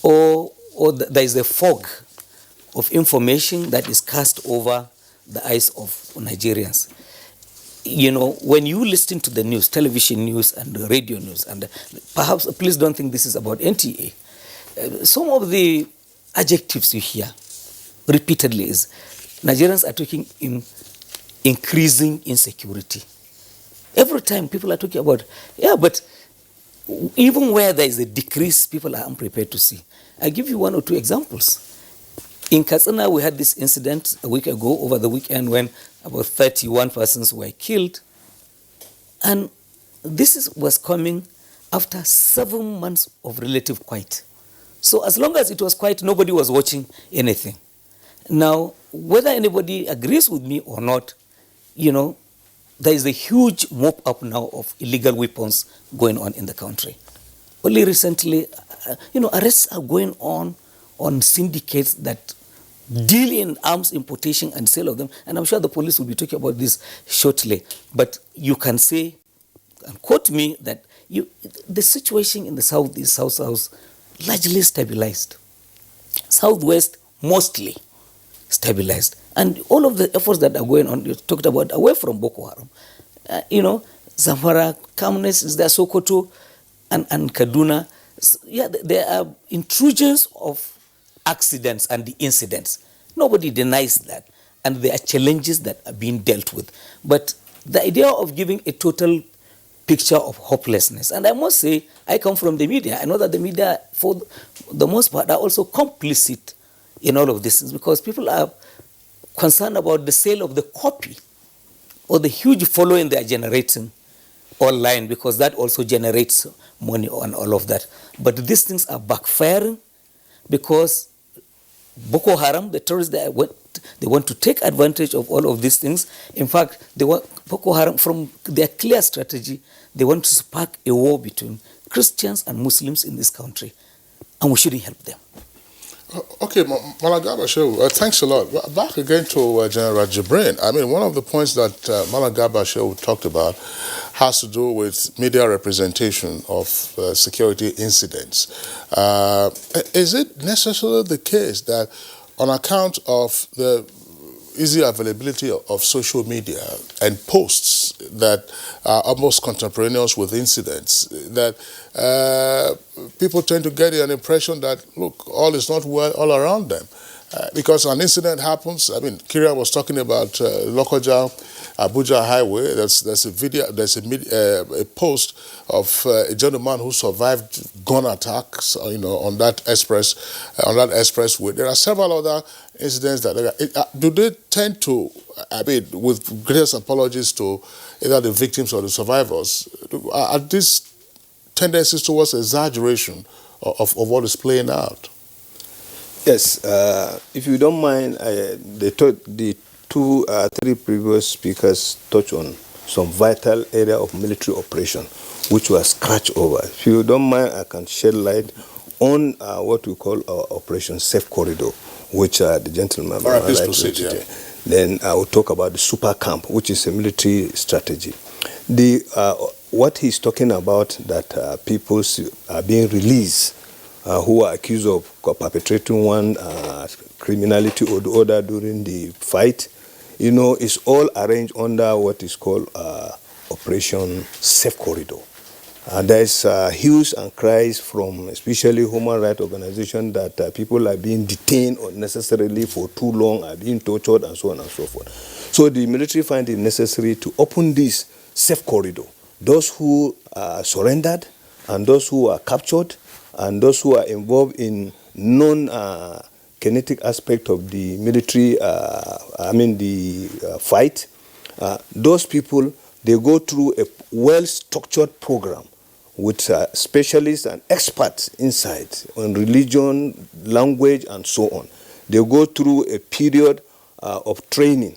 B: or there is a fog of information that is cast over the eyes of Nigerians. When you listen to the news, television news and the radio news, and perhaps, please don't think this is about NTA, some of the adjectives you hear repeatedly is Nigerians are talking in increasing insecurity. Every time people are talking about, but even where there is a decrease, people are unprepared to see. I'll give you one or two examples. In Katsina, we had this incident a week ago, over the weekend, when about 31 persons were killed. And this was coming after 7 months of relative quiet. So as long as it was quiet, nobody was watching anything. Now, whether anybody agrees with me or not, there is a huge mop-up now of illegal weapons going on in the country. Only recently, arrests are going on syndicates that deal in arms importation and sale of them. And I'm sure the police will be talking about this shortly. But you can say, and quote me, that the situation in the South is South largely stabilized. Southwest, mostly stabilized. And all of the efforts that are going on, you talked about, away from Boko Haram. Zamfara, calmness is there, Sokoto, and Kaduna. There are intrusions of accidents and the incidents. Nobody denies that. And there are challenges that are being dealt with. But the idea of giving a total picture of hopelessness, and I must say, I come from the media. I know that the media, for the most part, are also complicit in all of this, because people are concerned about the sale of the copy or the huge following they are generating online, because that also generates money on all of that. But these things are backfiring because Boko Haram, the terrorists, they want to take advantage of all of these things. In fact, Boko Haram, from their clear strategy, they want to spark a war between Christians and Muslims in this country, and we shouldn't help them.
A: Okay, Malagaba Shehu, thanks a lot. Back again to General Jibrin. I mean, one of the points that Malagaba Shehu talked about has to do with media representation of security incidents. Is it necessarily the case that on account of the easy availability of social media and posts that are almost contemporaneous with incidents, that people tend to get an impression that, look, all is not well all around them? Because an incident happens. I mean, Kyria was talking about Lokoja, Abuja highway. There's a video, a post of a gentleman who survived gun attacks, on that expressway. There are several other incidents that do they tend to, I mean, with greatest apologies to either the victims or the survivors, are these tendencies towards exaggeration of what is playing out?
G: Yes, if you don't mind, the three previous speakers touched on some vital area of military operation, which was scratched over. If you don't mind, I can shed light on what we call our Operation Safe Corridor, which the gentleman...
A: All right, please proceed, yeah.
G: Then I will talk about the super camp, which is a military strategy. What he's talking about, that people are being released who are accused of perpetrating one criminality or the other during the fight, is all arranged under what is called Operation Safe Corridor. There is hues and cries from especially human rights organizations that people are being detained unnecessarily for too long, are being tortured, and so on and so forth. So the military find it necessary to open this safe corridor. Those who surrendered and those who are captured and those who are involved in non-kinetic aspect of the military, fight, those people, they go through a well-structured program with specialists and experts inside on religion, language, and so on. They go through a period of training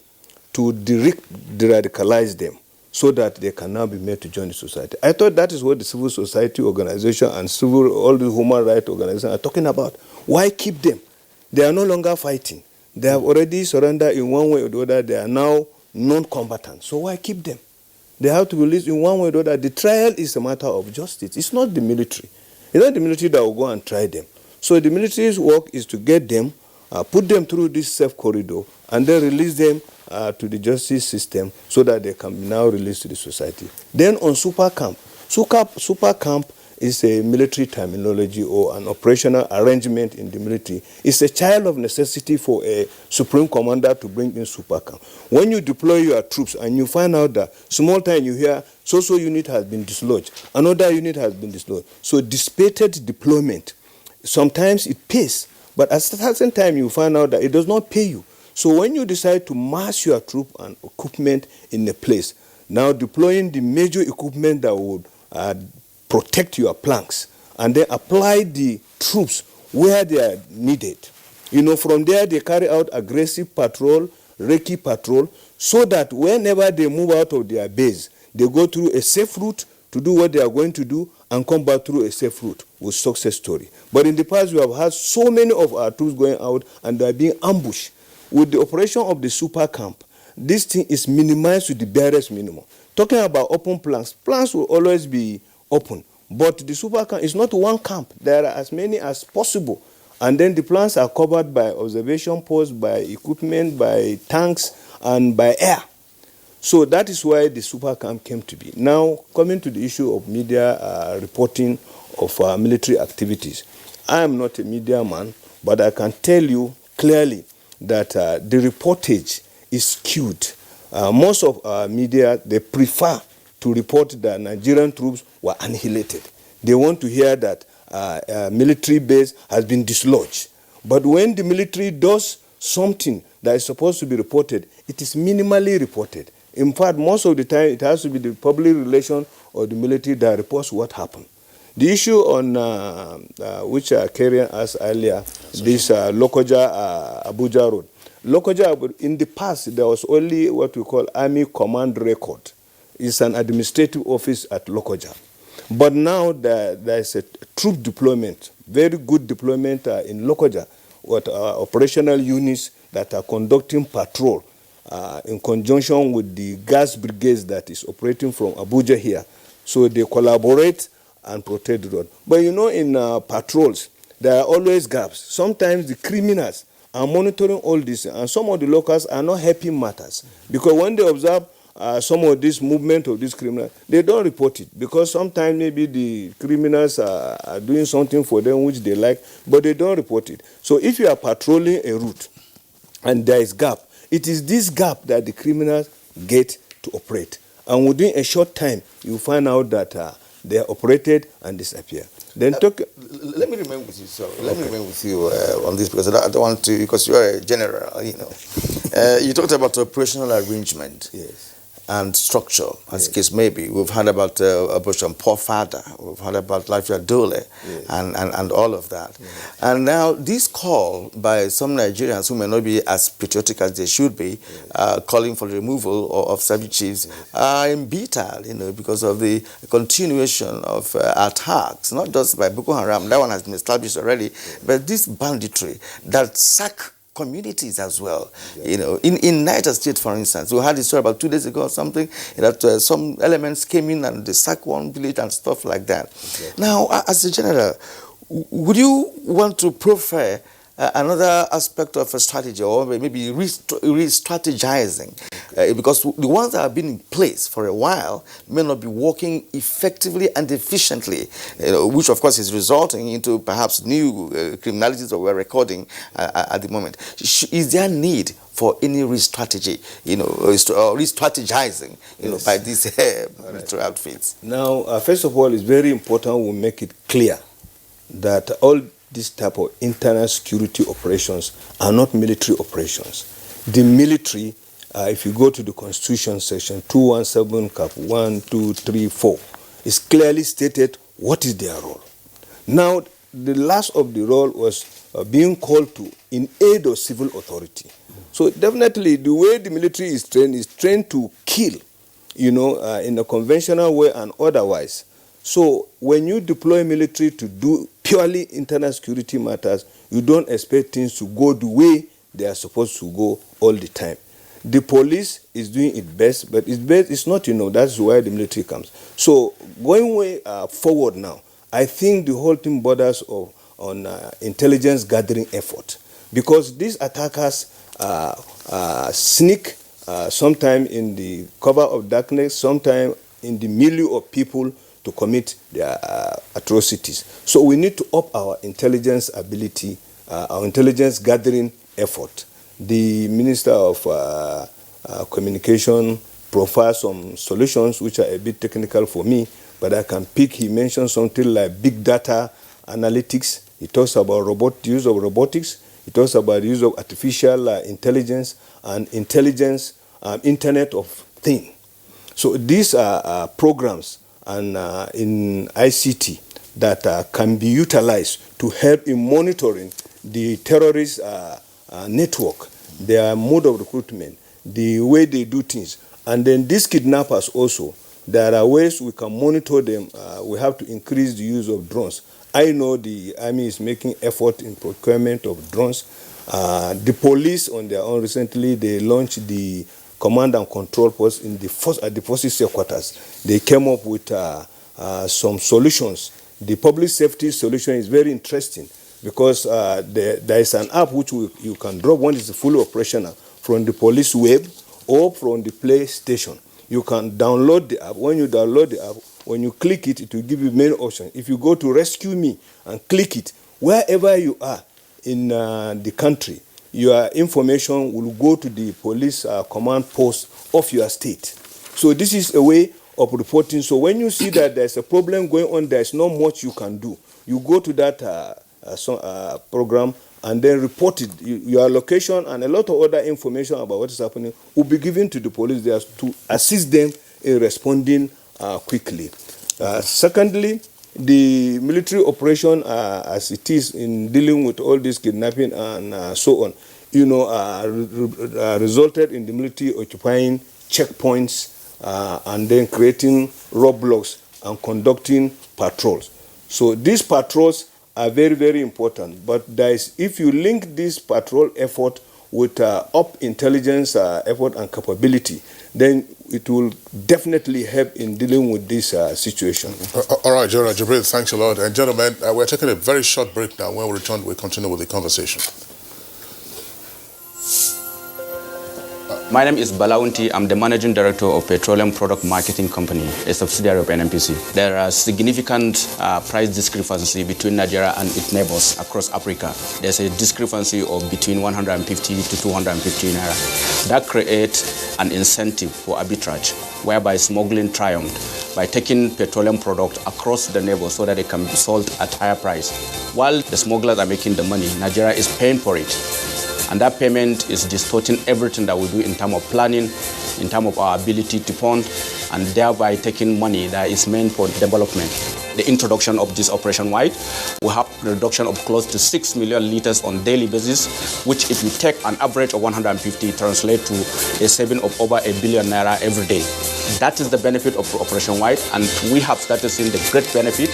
G: to de-radicalize them, so that they can now be made to join the society. I thought that is what the civil society organization and all the human rights organizations are talking about. Why keep them? They are no longer fighting. They have already surrendered in one way or the other. They are now non-combatants. So why keep them? They have to be released in one way or the other. The trial is a matter of justice. It's not the military. It's not the military that will go and try them. So the military's work is to get them, put them through this safe corridor, and then release them to the justice system so that they can be now released to the society. Then on super camp. Super camp is a military terminology or an operational arrangement in the military. It's a child of necessity for a supreme commander to bring in super camp. When you deploy your troops and you find out that small time you hear so-so unit has been dislodged, another unit has been dislodged. So dissipated deployment, sometimes it pays, but at a certain time you find out that it does not pay you. So when you decide to mass your troop and equipment in a place, now deploying the major equipment that would protect your planks, and then apply the troops where they are needed. From there they carry out aggressive patrol, recce patrol, so that whenever they move out of their base, they go through a safe route to do what they are going to do and come back through a safe route with success story. But in the past, we have had so many of our troops going out and they are being ambushed. With the operation of the super camp, this thing is minimized to the barest minimum. Talking about open planks will always be open, but the super camp is not one camp. There are as many as possible, and then the plants are covered by observation posts, by equipment, by tanks, and by air. So that is why the super camp came to be. Now, coming to the issue of media reporting of military activities, I am not a media man, but I can tell you clearly that the reportage is skewed. Most of our media, they prefer to report that Nigerian troops were annihilated. They want to hear that a military base has been dislodged. But when the military does something that is supposed to be reported, it is minimally reported. In fact, most of the time, it has to be the public relation or the military that reports what happened. The issue on which Karian asked earlier, this Lokoja Abuja road. Lokoja, in the past, there was only what we call Army Command Record. It's an administrative office at Lokoja. But now there is a troop deployment, very good deployment in Lokoja, with operational units that are conducting patrol in conjunction with the gas brigades that is operating from Abuja here. So they collaborate and protect the road. But in patrols, there are always gaps. Sometimes the criminals are monitoring all this, and some of the locals are not helping matters. Because when they observe some of this movement of these criminals, they don't report it because sometimes maybe the criminals are doing something for them which they like, but they don't report it. So if you are patrolling a route and there is gap, it is this gap that the criminals get to operate. And within a short time, you find out that they are operated and disappear. Then
C: let me remain with you, sorry. Let me remain with you on this because I don't want to, because you are a general, you know. You talked about operational arrangement.
G: Yes.
C: And structure, as case may be. We've heard about Operation Poor Father, we've heard about Lafia Dole, and all of that. And now this call by some Nigerians who may not be as patriotic as they should be, calling for the removal of service chiefs, are embittered, you know, because of the continuation of attacks, not just by Boko Haram, that one has been established already, but this banditry that sack communities as well. You know, in Niger State, for instance, we had a story about 2 days ago or something that some elements came in and they sacked one village and stuff like that. Now, as a general, would you want to prefer another aspect of a strategy, or maybe re-strategizing? Because the ones that have been in place for a while may not be working effectively and efficiently, you know, which of course is resulting into perhaps new criminalities that we're recording at the moment. Is there a need for any re-strategy, you know, re-strategizing, you know, by these military outfits?
G: Now, first of all, it's very important we make it clear that all this type of internal security operations are not military operations. The military, if you go to the Constitution section 217 cap 1, 2, 3, 4, is clearly stated what is their role. Now, the last of the role was being called to in aid of civil authority. So definitely the way the military is trained to kill, you know, in a conventional way and otherwise. So when you deploy military to do purely internal security matters, you don't expect things to go the way they are supposed to go all the time. The police is doing its best, but it's not, you know, that's why the military comes. So going way forward now, I think the whole thing borders on intelligence gathering effort, because these attackers sneak sometime in the cover of darkness, sometime in the milieu of people to commit their atrocities. So we need to up our intelligence ability, our intelligence gathering effort. The Minister of Communication profiles some solutions which are a bit technical for me, but I can pick. He mentioned something like big data analytics. He talks about use of robotics. He talks about the use of artificial intelligence and intelligence, Internet of Things. So these are programs and in ICT that can be utilized to help in monitoring the terrorist network, their mode of recruitment, the way they do things. And then these kidnappers also, there are ways we can monitor them. We have to increase the use of drones. I know the army is making effort in procurement of drones. The police on their own recently, they launched the command and control post at the forces headquarters. They came up with some solutions. The public safety solution is very interesting because there is an app which you can drop. One is fully operational from the police web or from the Play Station. You can download the app. When you download the app, when you click it, it will give you many options. If you go to Rescue Me and click it, wherever you are in the country, your information will go to the police command post of your state. So this is a way of reporting. So when you see that there's a problem going on, there's not much you can do. You go to that program and then report it. Your location and a lot of other information about what is happening will be given to the police there to assist them in responding quickly. Secondly, the military operation as it is in dealing with all this kidnapping and so on, you know, resulted in the military occupying checkpoints and then creating roadblocks and conducting patrols. So these patrols are very, very important. But if you link this patrol effort with up intelligence effort and capability, then it will definitely help in dealing with this situation.
A: All right, General Jibril, thanks a lot. And gentlemen, we're taking a very short break now. When we return, we'll continue with the conversation.
V: My name is Balaunti. I'm the Managing Director of Petroleum Product Marketing Company, a subsidiary of NNPC. There are significant price discrepancy between Nigeria and its neighbors across Africa. There's a discrepancy of between 150 to 250 naira. That creates an incentive for arbitrage, whereby smuggling triumphed by taking petroleum product across the neighbors so that they can be sold at higher price. While the smugglers are making the money, Nigeria is paying for it. And that payment is distorting everything that we do in terms of planning, in terms of our ability to fund, and thereby taking money that is meant for development. The introduction of this Operation White will have a reduction of close to 6 million liters on a daily basis, which if you take an average of 150, translate to a saving of over 1 billion naira every day. That is the benefit of Operation White, and we have started seeing the great benefit.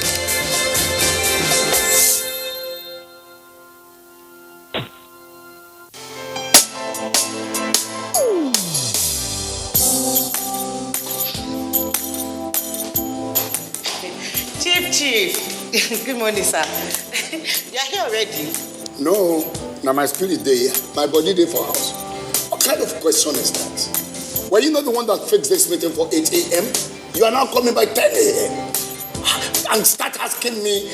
H: Good morning, sir. You are here already?
I: No, now my spirit day, my body day for house. What kind of question is that? Were you not the one that fixed this meeting for 8 a.m.? You are now coming by 10 a.m. and start asking me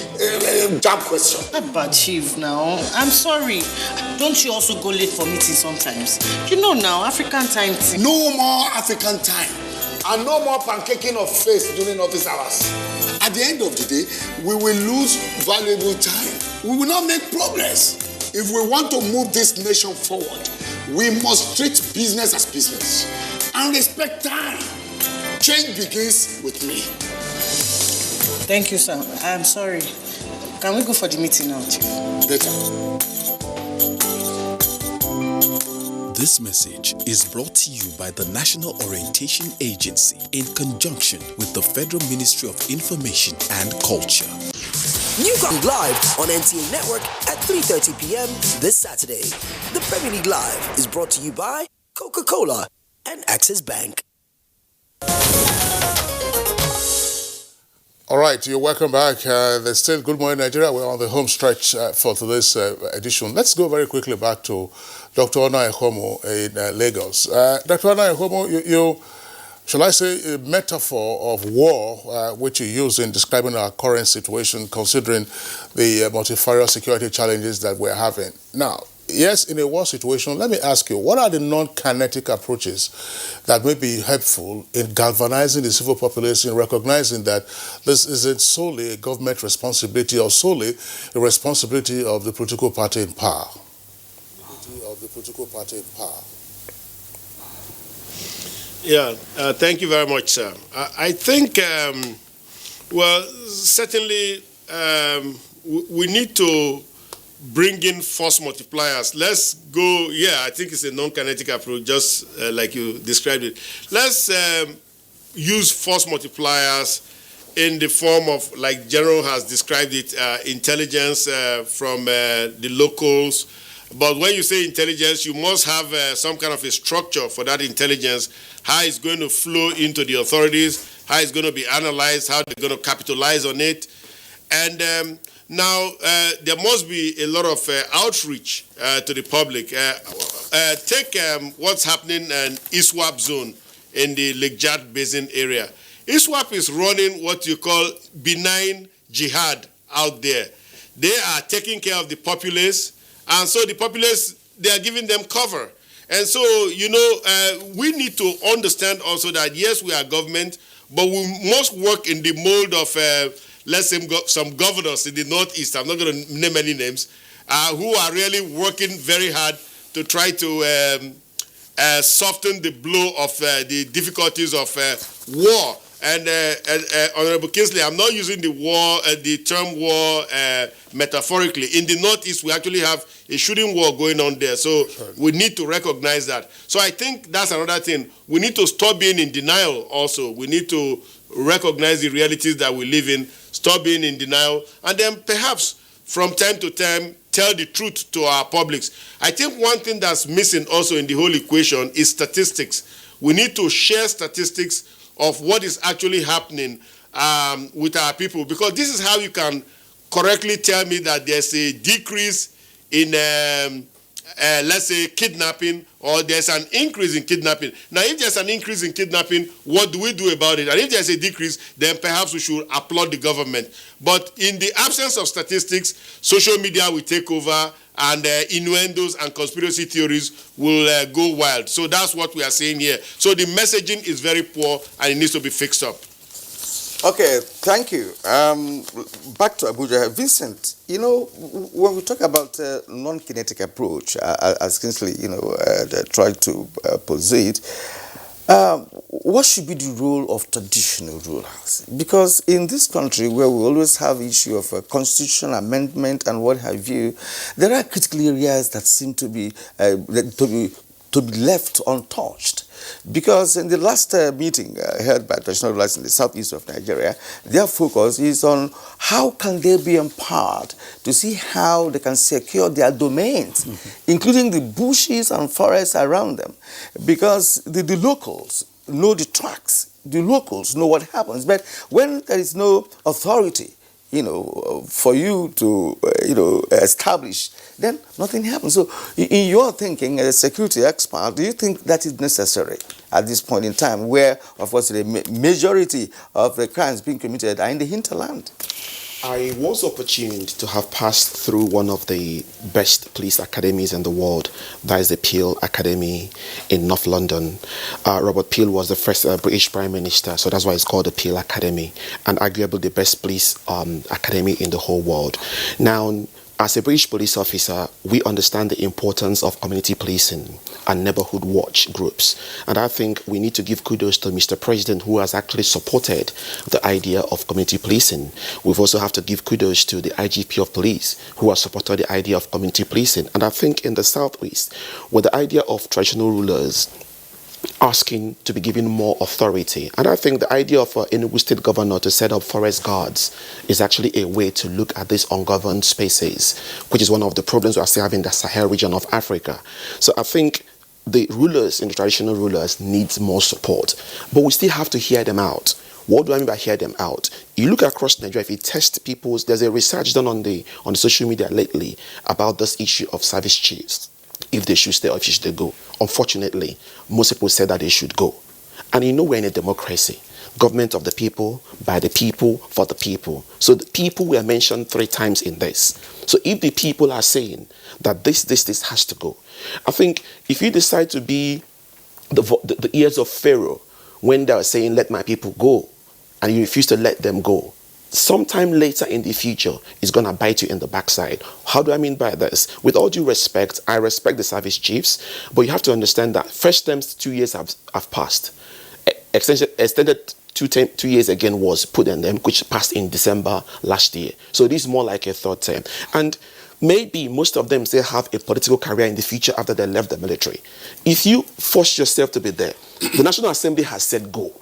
I: job question.
H: But Chief, now, I'm sorry. Don't you also go late for meetings sometimes? You know now, African time.
I: No more African time. And no more pancaking of face during office hours. At the end of the day, we will lose valuable time. We will not make progress. If we want to move this nation forward, we must treat business as business and respect time. Change begins with me.
H: Thank you, sir. I'm sorry. Can we go for the meeting now, Chief?
I: Better.
J: This message is brought to you by the National Orientation Agency in conjunction with the Federal Ministry of Information and Culture.
R: Newcastle Live on NTA Network at 3:30 p.m. this Saturday. The Premier League Live is brought to you by Coca-Cola and Access Bank.
A: All right, you're welcome back. The state Good Morning Nigeria. We're on the home stretch for today's edition. Let's go very quickly back to Dr. Ona Ehomo in Lagos. Dr. Ona Ehomo, shall I say, a metaphor of war, which you use in describing our current situation, considering the multifarious security challenges that we're having. Now, yes, in a war situation, let me ask you, what are the non-kinetic approaches that may be helpful in galvanizing the civil population, recognizing that this isn't solely a government responsibility or solely a responsibility of the political party in power?
Y: Yeah, thank you very much, sir. I think, well, certainly we need to bring in force multipliers. Let's go, yeah, I think it's a non-kinetic approach, just like you described it. Let's use force multipliers in the form of, like General has described it, intelligence from the locals. But when you say intelligence, you must have some kind of a structure for that intelligence, how it's going to flow into the authorities, how it's going to be analyzed, how they're going to capitalize on it. And now, there must be a lot of outreach to the public. Take what's happening in ISWAP zone in the Lake Chad Basin area. ISWAP is running what you call benign jihad out there. They are taking care of the populace, and so the populace, they are giving them cover. And so, you know, we need to understand also that, yes, we are government, but we must work in the mold of let's say some governors in the Northeast, I'm not going to name any names, who are really working very hard to try to soften the blow of the difficulties of war. And Honorable Kingsley, I'm not using the term war metaphorically. In the Northeast, we actually have a shooting war going on there. So we need to recognize that. So I think that's another thing. We need to stop being in denial also. We need to recognize the realities that we live in, stop being in denial, and then perhaps from time to time tell the truth to our publics. I think one thing that's missing also in the whole equation is statistics. We need to share statistics of what is actually happening with our people, because this is how you can correctly tell me that there's a decrease in let's say, kidnapping, or there's an increase in kidnapping. Now, if there's an increase in kidnapping, what do we do about it? And if there's a decrease, then perhaps we should applaud the government. But in the absence of statistics, social media will take over, and innuendos and conspiracy theories will go wild. So that's what we are saying here. So the messaging is very poor, and it needs to be fixed up.
C: Okay, thank you. Back to Abuja. Vincent, you know, when we talk about non-kinetic approach, as Kingsley, tried to posit, what should be the role of traditional rulers? Because in this country, where we always have issue of a constitutional amendment and what have you, there are critical areas that seem to be left untouched. Because in the last meeting held by traditional rulers in the southeast of Nigeria, their focus is on how can they be empowered to see how they can secure their domains, including the bushes and forests around them. Because the locals know the tracks, the locals know what happens. But when there is no authority, for you to, establish, then nothing happens. So in your thinking as a security expert, do you think that is necessary at this point in time where, of course, the majority of the crimes being committed are in the hinterland?
F: I was opportuned to have passed through one of the best police academies in the world. That is the Peel Academy in North London. Robert Peel was the first British Prime Minister, so that's why it's called the Peel Academy, and arguably the best police academy in the whole world. Now, as a British police officer, we understand the importance of community policing and neighborhood watch groups. And I think we need to give kudos to Mr. President, who has actually supported the idea of community policing. We've also have to give kudos to the IGP of police, who has supported the idea of community policing. And I think in the Southwest, with the idea of traditional rulers asking to be given more authority. And I think the idea of an Enugu state governor to set up forest guards is actually a way to look at these ungoverned spaces, which is one of the problems we are still having in the Sahel region of Africa. So I think the rulers, the traditional rulers, need more support. But we still have to hear them out. What do I mean by hear them out? You look across Nigeria, if you test people's, there's a research done on the social media lately about this issue of service chiefs, if they should stay or if they should go. Unfortunately, most people say that they should go. And we're in a democracy. Government of the people, by the people, for the people. So the people were mentioned 3 times in this. So if the people are saying that this has to go, I think if you decide to be the ears of Pharaoh when they are saying, let my people go, and you refuse to let them go, sometime later in the future, it's going to bite you in the backside. How do I mean by this? With all due respect, I respect the service chiefs, but you have to understand that first terms 2 years have passed. Extended 2 years again was put in them, which passed in December last year. So this is more like a third term. And maybe most of them still have a political career in the future after they left the military. If you force yourself to be there, the National Assembly has said go,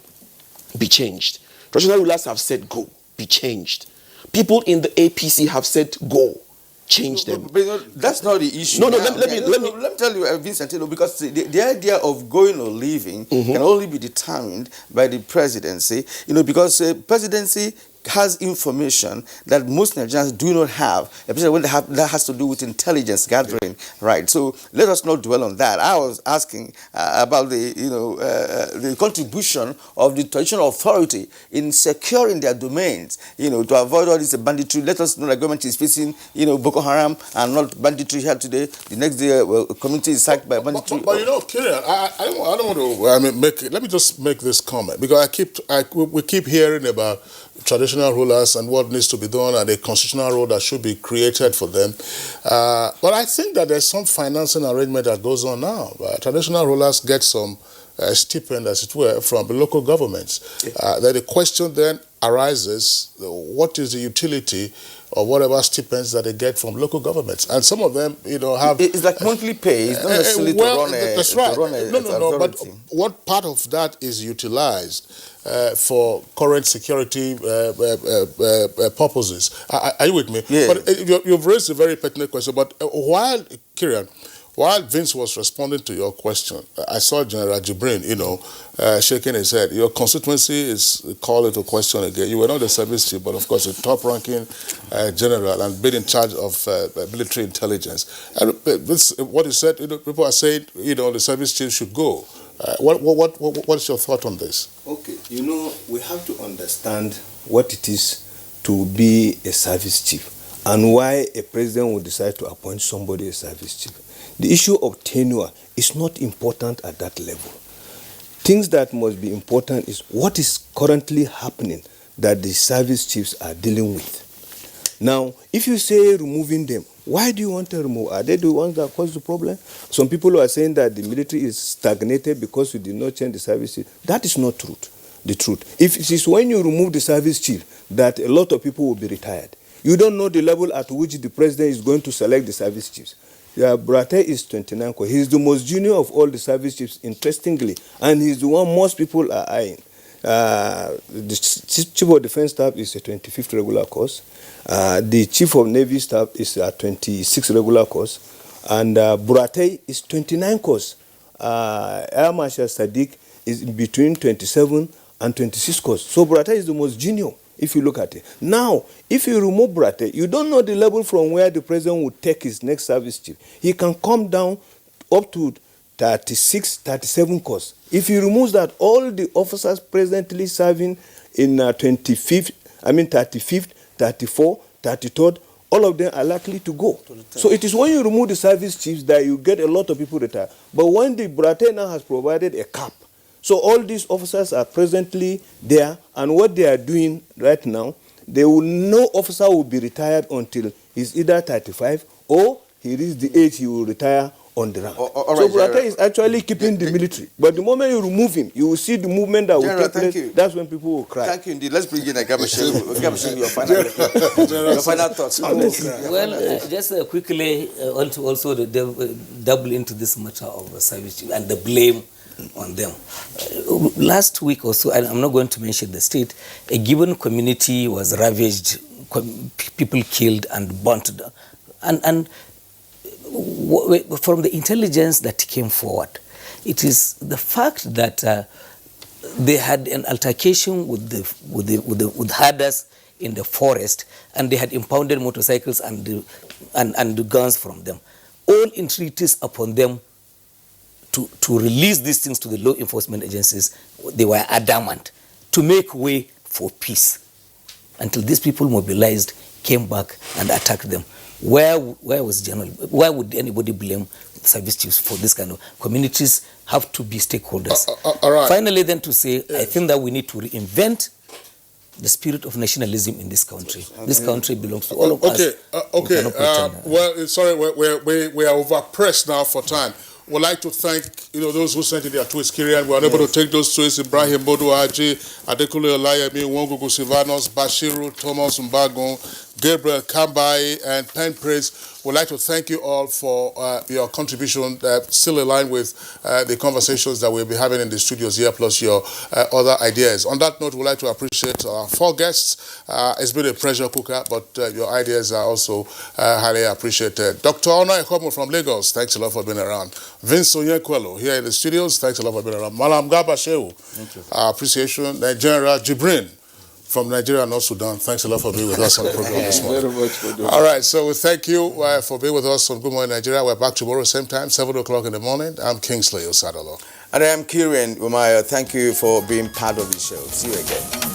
F: be changed. Traditional rulers have said go, be changed. People in the APC have said go, change them.
C: But that's not the issue.
F: No, let me
C: tell you, Vincent, because the idea of going or leaving can only be determined by the presidency, because presidency has information that most Nigerians do not have, especially when that has to do with intelligence gathering, right? So let us not dwell on that. I was asking about the contribution of the traditional authority in securing their domains, to avoid all this banditry. Let us know the government is facing, Boko Haram and not banditry here today. The next day, community is sacked by banditry.
A: But Kieran, I don't want to. Let me just make this comment, because we keep hearing about traditional rulers and what needs to be done and a constitutional role that should be created for them. But I think that there's some financing arrangement that goes on now. Traditional rulers get some stipend, as it were, from the local governments. Then the question then arises, what is the utility or whatever stipends that they get from local governments? And some of them, have...
C: It's like monthly pay. It's not necessarily to run a...
A: That's right.
C: No.
A: But what part of that is utilized for current security purposes? Are you with me?
C: Yeah.
A: But you've raised a very pertinent question. But while Vince was responding to your question, I saw General Jibrin, shaking his head. Your constituency is called into question again. You were not the service chief, but of course a top-ranking general and been in charge of military intelligence. And this, what he said, people are saying, the service chief should go. What is your thought on this?
G: Okay, we have to understand what it is to be a service chief and why a president would decide to appoint somebody a service chief. The issue of tenure is not important at that level. Things that must be important is what is currently happening that the service chiefs are dealing with. Now, if you say removing them, why do you want to remove? Are they the ones that cause the problem? Some people are saying that the military is stagnated because we did not change the service chief. That is not the truth. If it is when you remove the service chief that a lot of people will be retired. You don't know the level at which the president is going to select the service chiefs. Brate is 29. He's the most junior of all the service chiefs, interestingly, and he's the one most people are eyeing. The Chief of Defense Staff is a 25th regular course. The Chief of Navy Staff is a 26th regular course. And Brate is 29 course. Air Marshal Sadiq is between 27 and 26 course. So Brate is the most junior, if you look at it. Now, if you remove Brate, you don't know the level from where the president would take his next service chief. He can come down up to 36, 37 course. If you remove that, all the officers presently serving in 35th, 34, 33rd, all of them are likely to go. So it is when you remove the service chiefs that you get a lot of people retire. But when the Brate now has provided a cap, so all these officers are presently there, and what they are doing right now, no officer will be retired until he's either 35 or he reaches the age he will retire on the rank. So Brate is actually keeping the military. But the moment you remove him, you will see the movement that will take place. That's when people will cry.
C: Thank you indeed. Let's bring in Agabashehu. Your final thoughts.
B: Well, just quickly, also double into this matter of the service and the blame on them. Last week or so, and I'm not going to mention the state, a given community was ravaged, people killed and burnt. And from the intelligence that came forward, it is the fact that they had an altercation with herders in the forest, and they had impounded motorcycles and the guns from them. All entreaties upon them to release these things to the law enforcement agencies. They were adamant to make way for peace until these people mobilized, came back and attacked them. Where was general? Why would anybody blame service chiefs for this kind of? Communities have to be stakeholders.
A: All right.
B: Finally, then to say, I think that we need to reinvent the spirit of nationalism in this country. This country belongs to all of us.
A: Well, sorry, we are overpressed now for time. We'd like to thank those who sent in their tweets, Kirian. We were unable to take those tweets. Ibrahim Bodo Haji, Adekule Olayemi, Wongugu Silvanos, Bashiru, Thomas Mbagon, Gabriel Kambai, and Pen Praise. We'd like to thank you all for your contribution, still aligned with the conversations that we'll be having in the studios here, plus your other ideas. On that note, we'd like to appreciate our 4 guests. It's been a pressure cooker, but your ideas are also highly appreciated. Dr. Ona Ekomo from Lagos, thanks a lot for being around. Vince Onyekwelo here in the studios, thanks a lot for being around. Malam Gabashehu, appreciation. General Jibrin from Nigeria and North Sudan, thanks a lot for being with us on the program this morning.
D: Very much for doing
A: All right, so we thank you for being with us on Good Morning Nigeria. We're back tomorrow, same time, 7 o'clock in the morning. I'm Kingsley Osadolo.
C: And I am Kieran Umaya. Thank you for being part of the show. See you again.